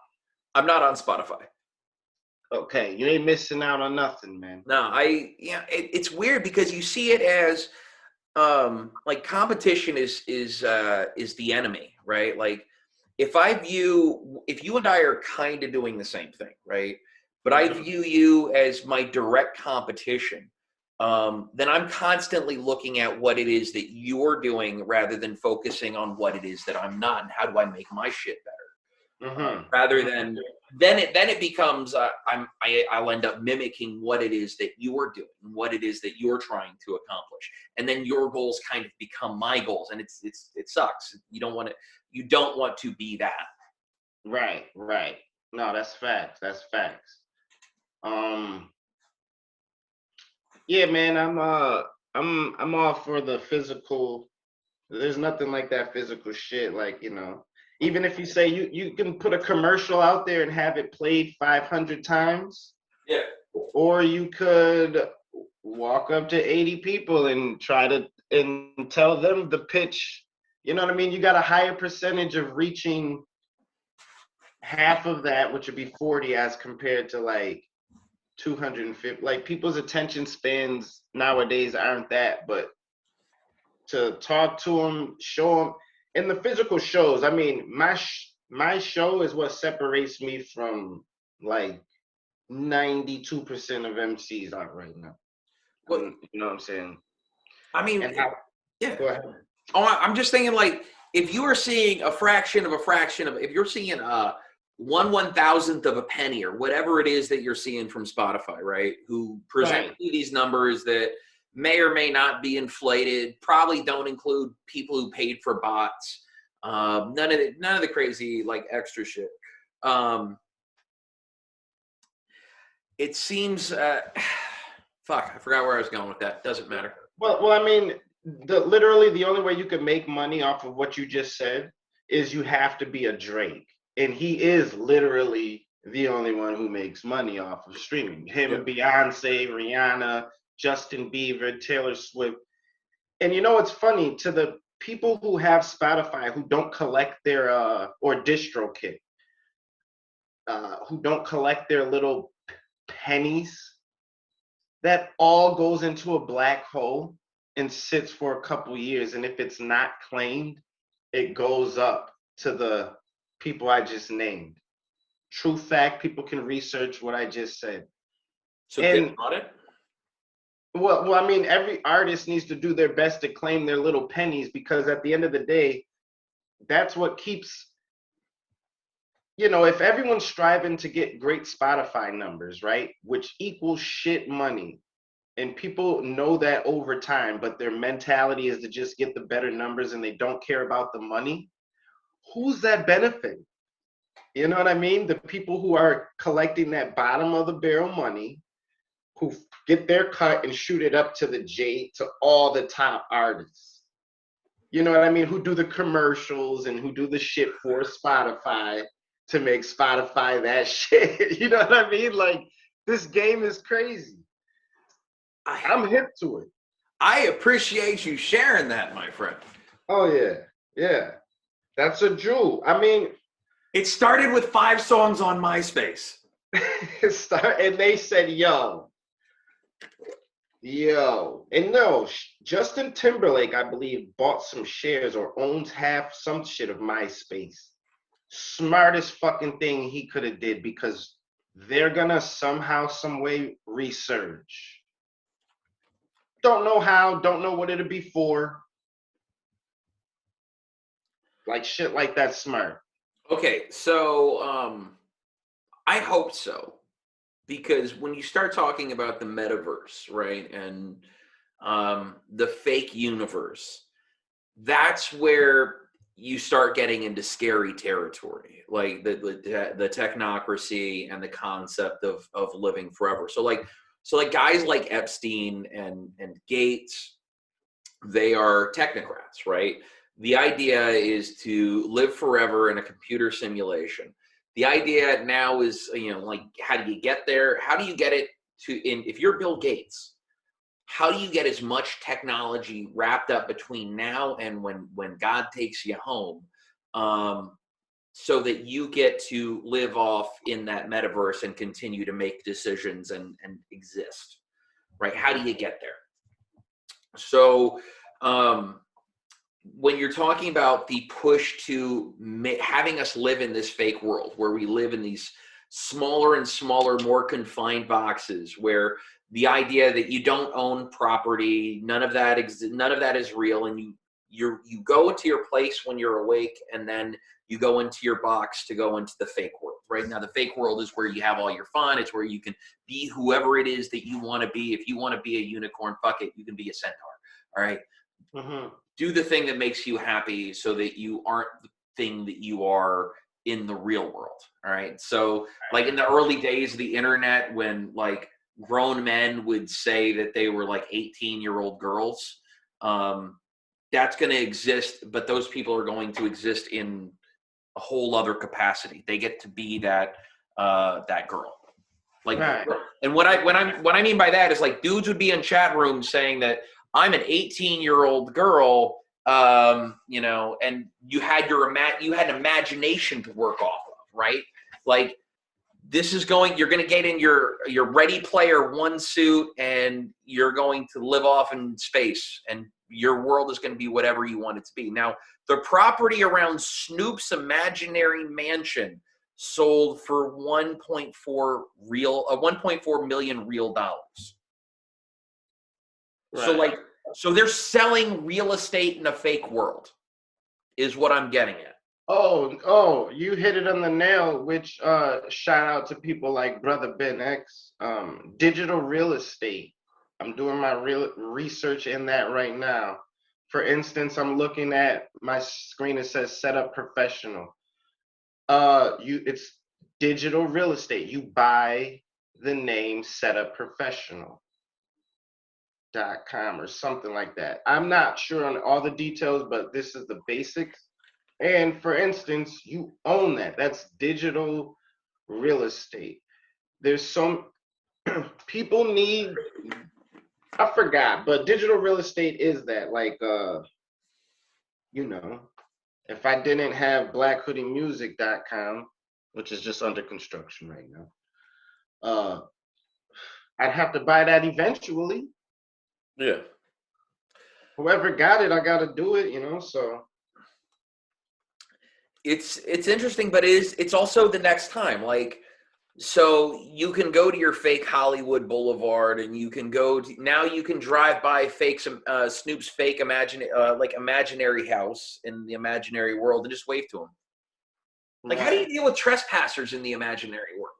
I'm not on Spotify. Okay, you ain't missing out on nothing, man. No, it's weird because you see it as like competition is the enemy, right? Like if you and I are kind of doing the same thing, right? But I view you as my direct competition, then I'm constantly looking at what it is that you're doing rather than focusing on what it is that I'm not and how do I make my shit better. Rather than then it becomes I'll end up mimicking what it is that you're doing, what it is that you're trying to accomplish, and then your goals kind of become my goals, and it sucks. You don't want to be that. Right. No, that's facts. Yeah, man, I'm all for the physical. There's nothing like that physical shit. Like, you know, even if you say you can put a commercial out there and have it played 500 times, Yeah. or you could walk up to 80 people and try to and tell them the pitch. You know what I mean? You got a higher percentage of reaching half of that, which would be 40, as compared to like 250. Like, people's attention spans nowadays aren't that, but to talk to them, show them, and the physical shows. I mean, my show is what separates me from like 92% of MCs out right now. What You know what I'm saying? I mean, And how? yeah. Go ahead. Oh, I'm just thinking, like, if you are seeing a fraction of, if you're seeing 1/1000th of a penny or whatever it is that you're seeing from Spotify, right? Who present Right. you these numbers that may or may not be inflated, probably don't include people who paid for bots, none of the crazy like extra shit. It seems, fuck, I forgot where I was going with that. Doesn't matter. Well, I mean, literally the only way you could make money off of what you just said is you have to be a Drake, and he is literally the only one who makes money off of streaming. Him, Beyonce, Rihanna, Justin Bieber, Taylor Swift. And you know what's funny? To the people who have Spotify who don't collect their or DistroKid, who don't collect their little pennies, that all goes into a black hole and sits for a couple years. And if it's not claimed, it goes up to the people I just named. True fact, people can research what I just said. So And get on it. well, I mean, every artist needs to do their best to claim their little pennies, because at the end of the day, that's what keeps, you know, if everyone's striving to get great Spotify numbers, right, which equals shit money, and people know that over time, but their mentality is to just get the better numbers and they don't care about the money, who's that benefiting? You know what I mean? The people who are collecting that bottom of the barrel money, who get their cut and shoot it up to the J, to all the top artists. You know what I mean? Who do the commercials and who do the shit for Spotify to make Spotify that shit. You know what I mean? Like, this game is crazy. I'm hip to it. I appreciate you sharing that, my friend. Oh yeah, yeah. That's a jewel. I mean, it started with 5 songs on MySpace. And they said, yo. And no, Justin Timberlake, I believe, bought some shares or owns half some shit of MySpace. Smartest fucking thing he could have did, because they're gonna somehow, some way resurge. Don't know how, don't know what it'll be for. Like, shit like that smart. Okay, so I hope so, because when you start talking about the metaverse, right, and the fake universe, that's where you start getting into scary territory, like the technocracy and the concept of living forever. So like guys like Epstein and Gates, they are technocrats, right? The idea is to live forever in a computer simulation. The idea now is, you know, like, how do you get there? How do you get it if you're Bill Gates, how do you get as much technology wrapped up between now and when God takes you home, so that you get to live off in that metaverse and continue to make decisions and exist, right? How do you get there? So when you're talking about the push to having us live in this fake world where we live in these smaller and smaller, more confined boxes, where the idea that you don't own property, none of that is real, and you go into your place when you're awake, and then you go into your box to go into the fake world. Right now, the fake world is where you have all your fun. It's where you can be whoever it is that you want to be. If you want to be a unicorn, fuck it, you can be a centaur. All right. Mm-hmm. Do the thing that makes you happy, so that you aren't the thing that you are in the real world. All right. So like in the early days of the internet, when like grown men would say that they were like 18-year-old girls. That's going to exist, but those people are going to exist in a whole other capacity. They get to be that girl. Like, Right. and what I mean by that is, like, dudes would be in chat rooms saying that I'm an 18-year-old girl, you know, and you had an imagination to work off of, right? Like, you're going to get in your Ready Player One suit, and you're going to live off in space, and your world is going to be whatever you want it to be. Now, the property around Snoop's imaginary mansion sold for 1.4 million real dollars. Right. So they're selling real estate in a fake world, is what I'm getting at. Oh, you hit it on the nail, which shout out to people like Brother Ben X. Digital real estate. I'm doing my real research in that right now. For instance, I'm looking at my screen, it says setup professional. It's digital real estate. You buy the name setupprofessional.com or something like that. I'm not sure on all the details, but this is the basics. And for instance, you own that. That's digital real estate. There's some people need, I forgot, but digital real estate is that, like, you know, if I didn't have blackhoodiemusic.com, which is just under construction right now, I'd have to buy that eventually. Yeah. Whoever got it, I got to do it, you know, so. It's interesting, but it's also the next time. Like, so you can go to your fake Hollywood Boulevard, and you can now you can drive by Snoop's fake imaginary house in the imaginary world and just wave to him. Like, how do you deal with trespassers in the imaginary world?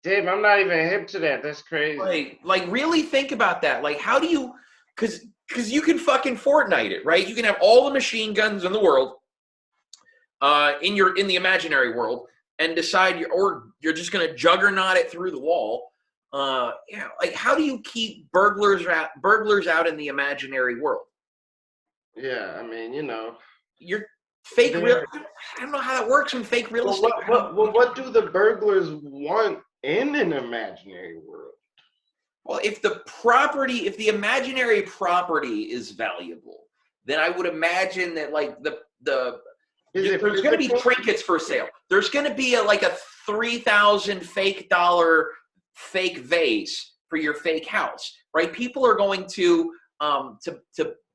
Dave, I'm not even hip to that. That's crazy. Like really think about that. Like, how do you, because you can fucking Fortnite it, right? You can have all the machine guns in the world in the imaginary world, and decide you're just gonna juggernaut it through the wall. Yeah, like, how do you keep burglars out in the imaginary world? Yeah, I mean, you know, You're fake real. I don't know how that works in fake real estate. What do the burglars want in an imaginary world? Well, if the imaginary property is valuable, then I would imagine that, like, there's going to be trinkets for sale. There's going to be a $3,000 fake dollar fake vase for your fake house, right? People are going to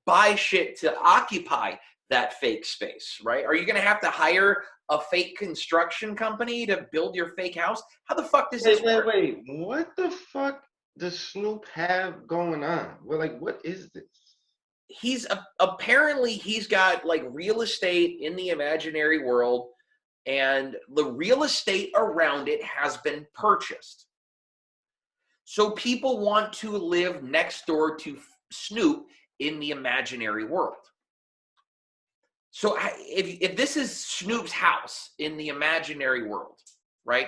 buy shit to occupy that fake space, right? Are you going to have to hire a fake construction company to build your fake house? How the fuck does this work? Wait, what the fuck does Snoop have going on? Well, like, what is this? Apparently he's got, like, real estate in the imaginary world, and the real estate around it has been purchased. So people want to live next door to Snoop in the imaginary world. So if this is Snoop's house in the imaginary world, right?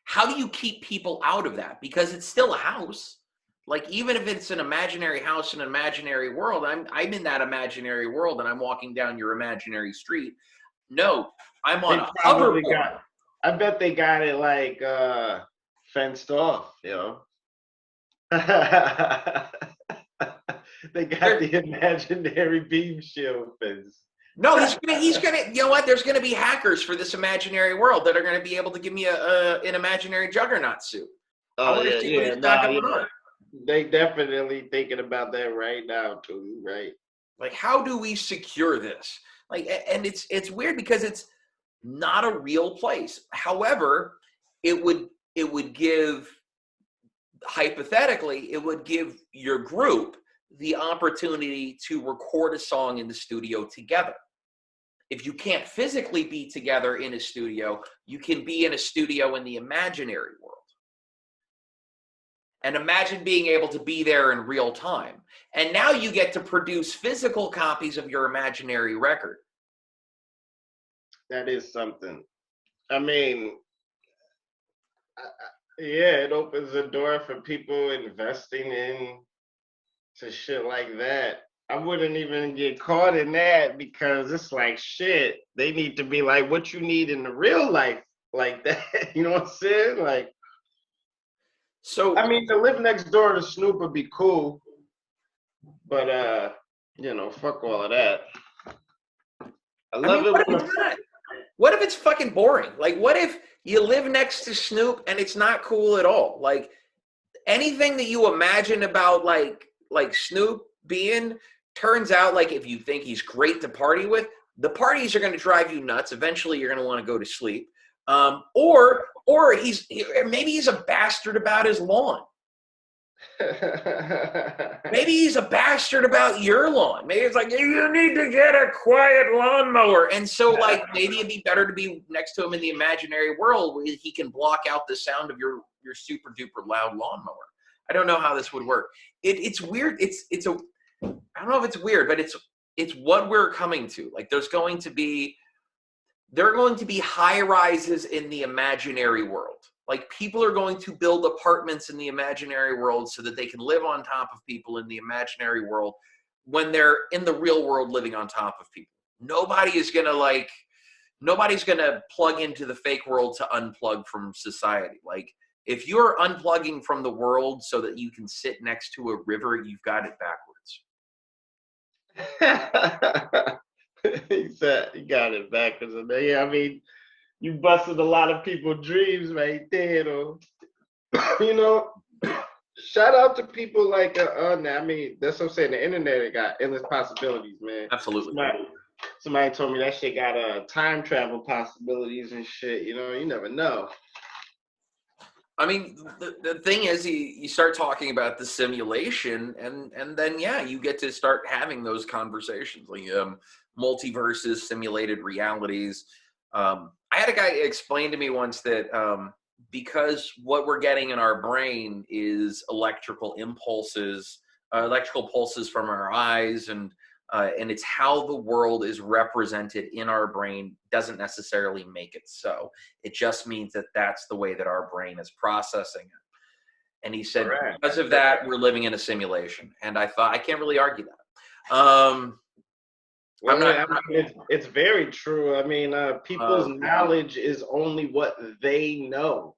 How do you keep people out of that? Because it's still a house. Like, even if it's an imaginary house in an imaginary world, I'm in that imaginary world, and I'm walking down your imaginary street. No, I'm on a hoverboard. I bet they got it, like, fenced off, you know. They got the imaginary beam shield fence. No, he's gonna. You know what? There's gonna be hackers for this imaginary world that are gonna be able to give me an imaginary juggernaut suit. I want to see what he's got going on. They definitely thinking about that right now too, right? Like, how do we secure this? Like, and it's weird because it's not a real place. However, it would give, hypothetically, it would give your group the opportunity to record a song in the studio together. If you can't physically be together in a studio, you can be in a studio in the imaginary world. And imagine being able to be there in real time. And now you get to produce physical copies of your imaginary record. That is something. I mean, Yeah, it opens the door for people investing in to shit like that. I wouldn't even get caught in that because it's like shit. They need to be like what you need in the real life, like that. You know what I'm saying? Like, So I mean, to live next door to Snoop would be cool, but fuck all of that. I I mean, love it what if when it's not? What if it's fucking boring? Like, what if you live next to Snoop and it's not cool at all? Like, anything that you imagine about like Snoop being turns out like if you think he's great to party with, the parties are going to drive you nuts. Eventually, you're going to want to go to sleep. Or maybe he's a bastard about his lawn. Maybe he's a bastard about your lawn. Maybe it's like, you need to get a quiet lawnmower. And so, like, maybe it'd be better to be next to him in the imaginary world where he can block out the sound of your super duper loud lawnmower. I don't know how this would work. It's weird. I don't know if it's weird, but it's what we're coming to. Like, there are going to be high rises in the imaginary world. Like, people are going to build apartments in the imaginary world so that they can live on top of people in the imaginary world when they're in the real world living on top of people. Nobody's going to plug into the fake world to unplug from society. Like, if you're unplugging from the world so that you can sit next to a river, you've got it backwards. He said you got it backwards. Yeah, I mean, you busted a lot of people's dreams right there, though. You know, shout out to people like I mean, that's what I'm saying. The internet, it got endless possibilities, man. Absolutely. Somebody told me that shit got time travel possibilities and shit. You know, you never know. I mean, the thing is, you start talking about the simulation, and then yeah, you get to start having those conversations, like multiverses, simulated realities. I had a guy explain to me once that because what we're getting in our brain is electrical pulses from our eyes, and it's how the world is represented in our brain doesn't necessarily make it so. It just means that that's the way that our brain is processing it. And he said, Correct. because of that, we're living in a simulation. And I thought, I can't really argue that. Well, it's very true. I mean, people's knowledge is only what they know.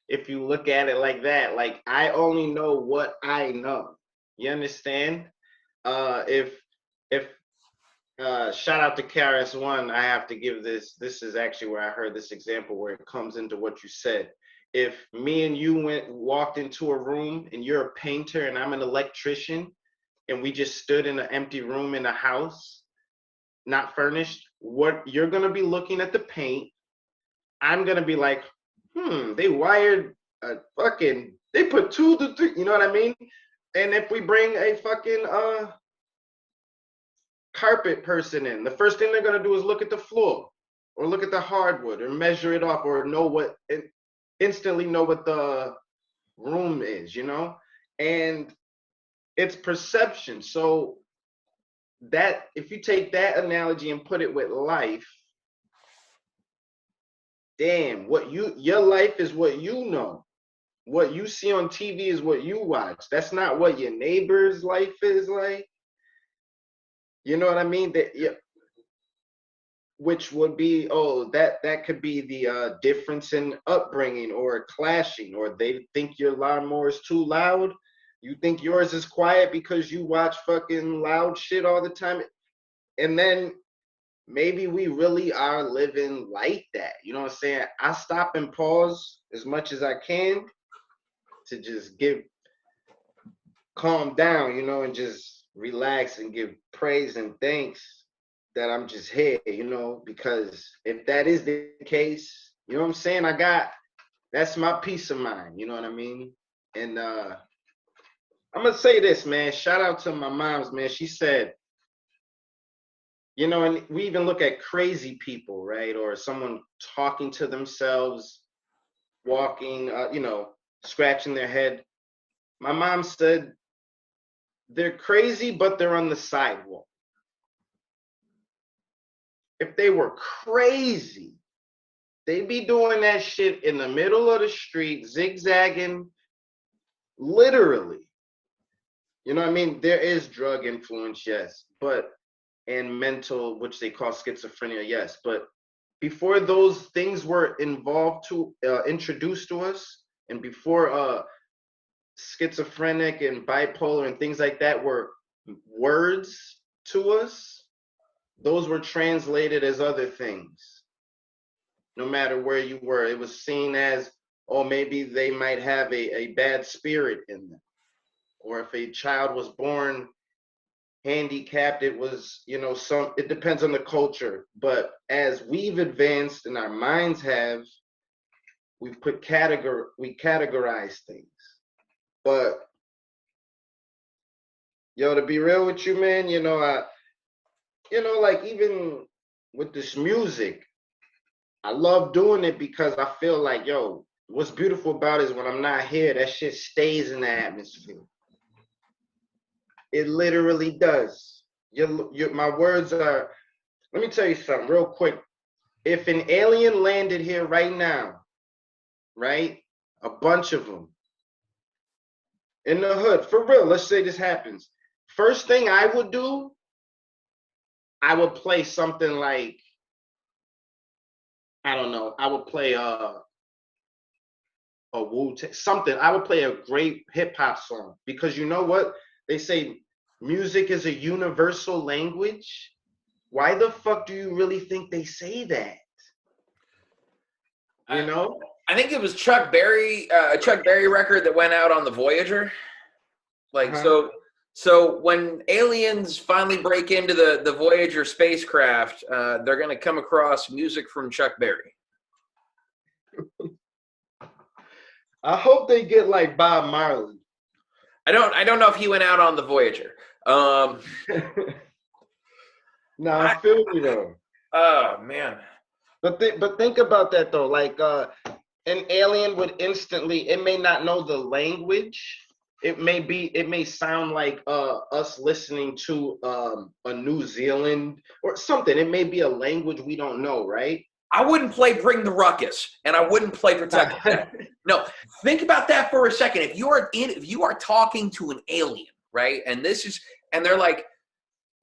If you look at it like that, like I only know what I know. You understand? If shout out to KRS-One, I have to give this. This is actually where I heard this example where it comes into what you said. If me and you walked into a room and you're a painter and I'm an electrician, and we just stood in an empty room in a house, not furnished, what you're gonna be looking at the paint. I'm gonna be like, they wired a fucking, they put 2 to 3, you know what I mean? And if we bring a fucking carpet person in, the first thing they're gonna do is look at the floor or look at the hardwood or measure it off or instantly know what the room is, you know? And it's perception. So that if you take that analogy and put it with life, damn, your life is what you know. What you see on TV is what you watch. That's not what your neighbor's life is like. You know what I mean? Which would be, that could be the difference in upbringing or clashing, or they think your lawnmower is too loud. You think yours is quiet because you watch fucking loud shit all the time. And then maybe we really are living like that. You know what I'm saying? I stop and pause as much as I can to just calm down, you know, and just relax and give praise and thanks that I'm just here, you know, because if that is the case, you know what I'm saying? That's my peace of mind, you know what I mean? And I'm gonna say this, man. Shout out to my mom's, man. She said, you know, and we even look at crazy people, right? Or someone talking to themselves, walking, scratching their head. My mom said, they're crazy, but they're on the sidewalk. If they were crazy, They be doing that shit in the middle of the street, zigzagging, literally. You know what I mean? There is drug influence, yes, and mental, which they call schizophrenia, yes. But before those things were introduced to us, and before schizophrenic and bipolar and things like that were words to us, those were translated as other things. No matter where you were, it was seen as, oh, maybe they might have a bad spirit in them. Or if a child was born handicapped, it was, it depends on the culture. But as we've advanced and our minds have, we categorize things. But to be real with you, man, like even with this music, I love doing it because I feel like, what's beautiful about it is when I'm not here, that shit stays in the atmosphere. It literally does. My words are, let me tell you something real quick. If an alien landed here right now, right? A bunch of them in the hood, for real, let's say this happens. First thing I would do, I would play something like, I don't know, I would play a Wu-Tang, something. I would play a great hip hop song because you know what? They say music is a universal language. Why the fuck do you really think they say that? I think it was Chuck Berry, a Chuck Berry record that went out on the Voyager. Like, so when aliens finally break into the Voyager spacecraft, they're going to come across music from Chuck Berry. I hope they get like Bob Marley. I don't know if he went out on the Voyager. No, I feel you though. Oh man. But think about that though. Like an alien would instantly, it may not know the language. It may sound like us listening to a New Zealand or something. It may be a language we don't know, right? I wouldn't play Bring the Ruckus, and I wouldn't play Protect the Dead. No, think about that for a second. If you are talking to an alien, right, and they're like,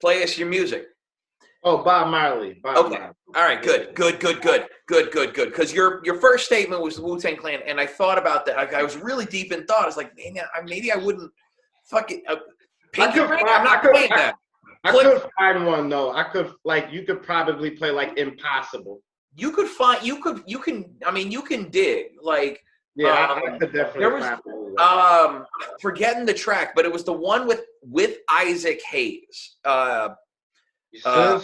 play us your music. Oh, Bob Marley. Okay. All right. Good. Because your first statement was the Wu-Tang Clan, and I thought about that. I was really deep in thought. I was like, man, maybe I wouldn't. Fuck it. Pinky Ring. I'm not playing that. I could find one though. You could probably play like Impossible. You can dig like. Yeah, I could definitely. There was forgetting the track, but it was the one with Isaac Hayes. Can't Sleep. I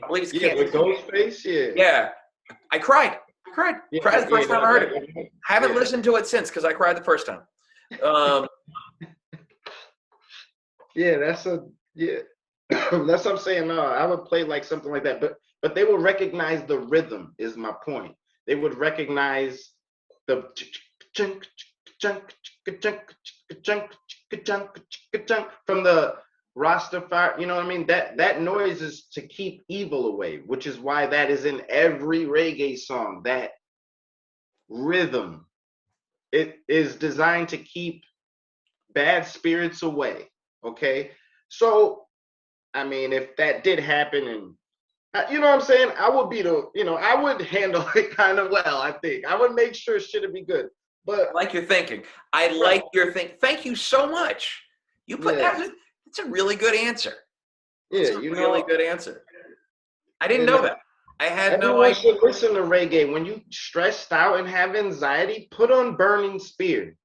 believe it's Can't with Ghostface. Yeah. Yeah, I cried. Cried the first time I heard it. I haven't listened to it since because I cried the first time. That's what I'm saying. No, I would play like something like that, but they will recognize the rhythm. Is my point. They would recognize the from the Rastafari, you know what I mean? That noise is to keep evil away, which is why that is in every reggae song. That rhythm, it is designed to keep bad spirits away. Okay, so I mean, if that did happen, and you know what I'm saying, I would I would handle it kind of well. I think I would make sure shit would be good. But I like your thinking. I like your think. Thank you so much. You put that. It's a really good answer. It's a really good answer. I didn't know that. I had no idea. Should listen to reggae. When you stressed out and have anxiety, put on Burning Spear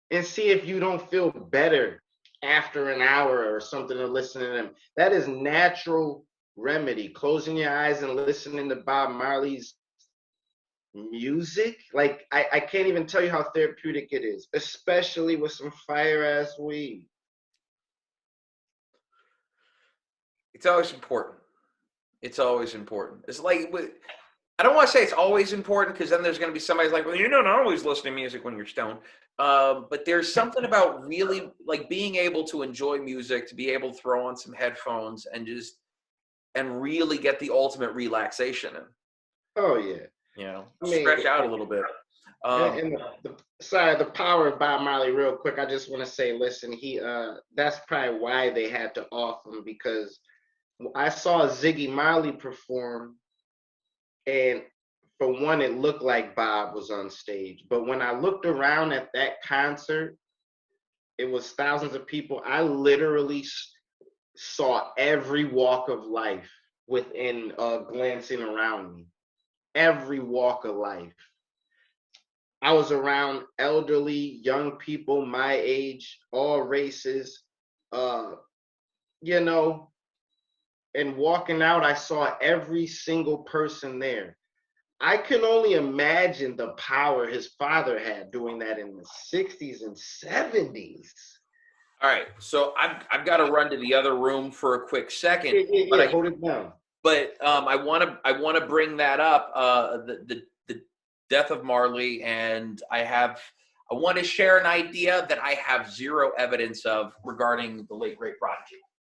and see if you don't feel better after an hour or something of listening to them. That is natural remedy. Closing your eyes and listening to Bob Marley's music. Like, I can't even tell you how therapeutic it is, especially with some fire-ass weed. It's always important. It's always important. It's like, I don't want to say it's always important because then there's going to be somebody like, well, you're not always listening to music when you're stoned. But there's something about really like being able to enjoy music, to be able to throw on some headphones and really get the ultimate relaxation in. Oh yeah. you know, I mean, stretch out a little bit. and the power of Bob Marley, real quick. I just want to say, listen, that's probably why they had to off him, because I saw Ziggy Marley perform, and for one, it looked like Bob was on stage. But when I looked around at that concert, it was thousands of people. I literally saw every walk of life within glancing around me. Every walk of life. I was around elderly, young people my age, all races, you know, and walking out, I saw every single person there. I can only imagine the power his father had doing that in the 60s and 70s. All right, so I've got to run to the other room for a quick second, Yeah, hold it down. But I want to bring that up, the death of Marley, and I want to share an idea that I have zero evidence of regarding the late great Prodigy.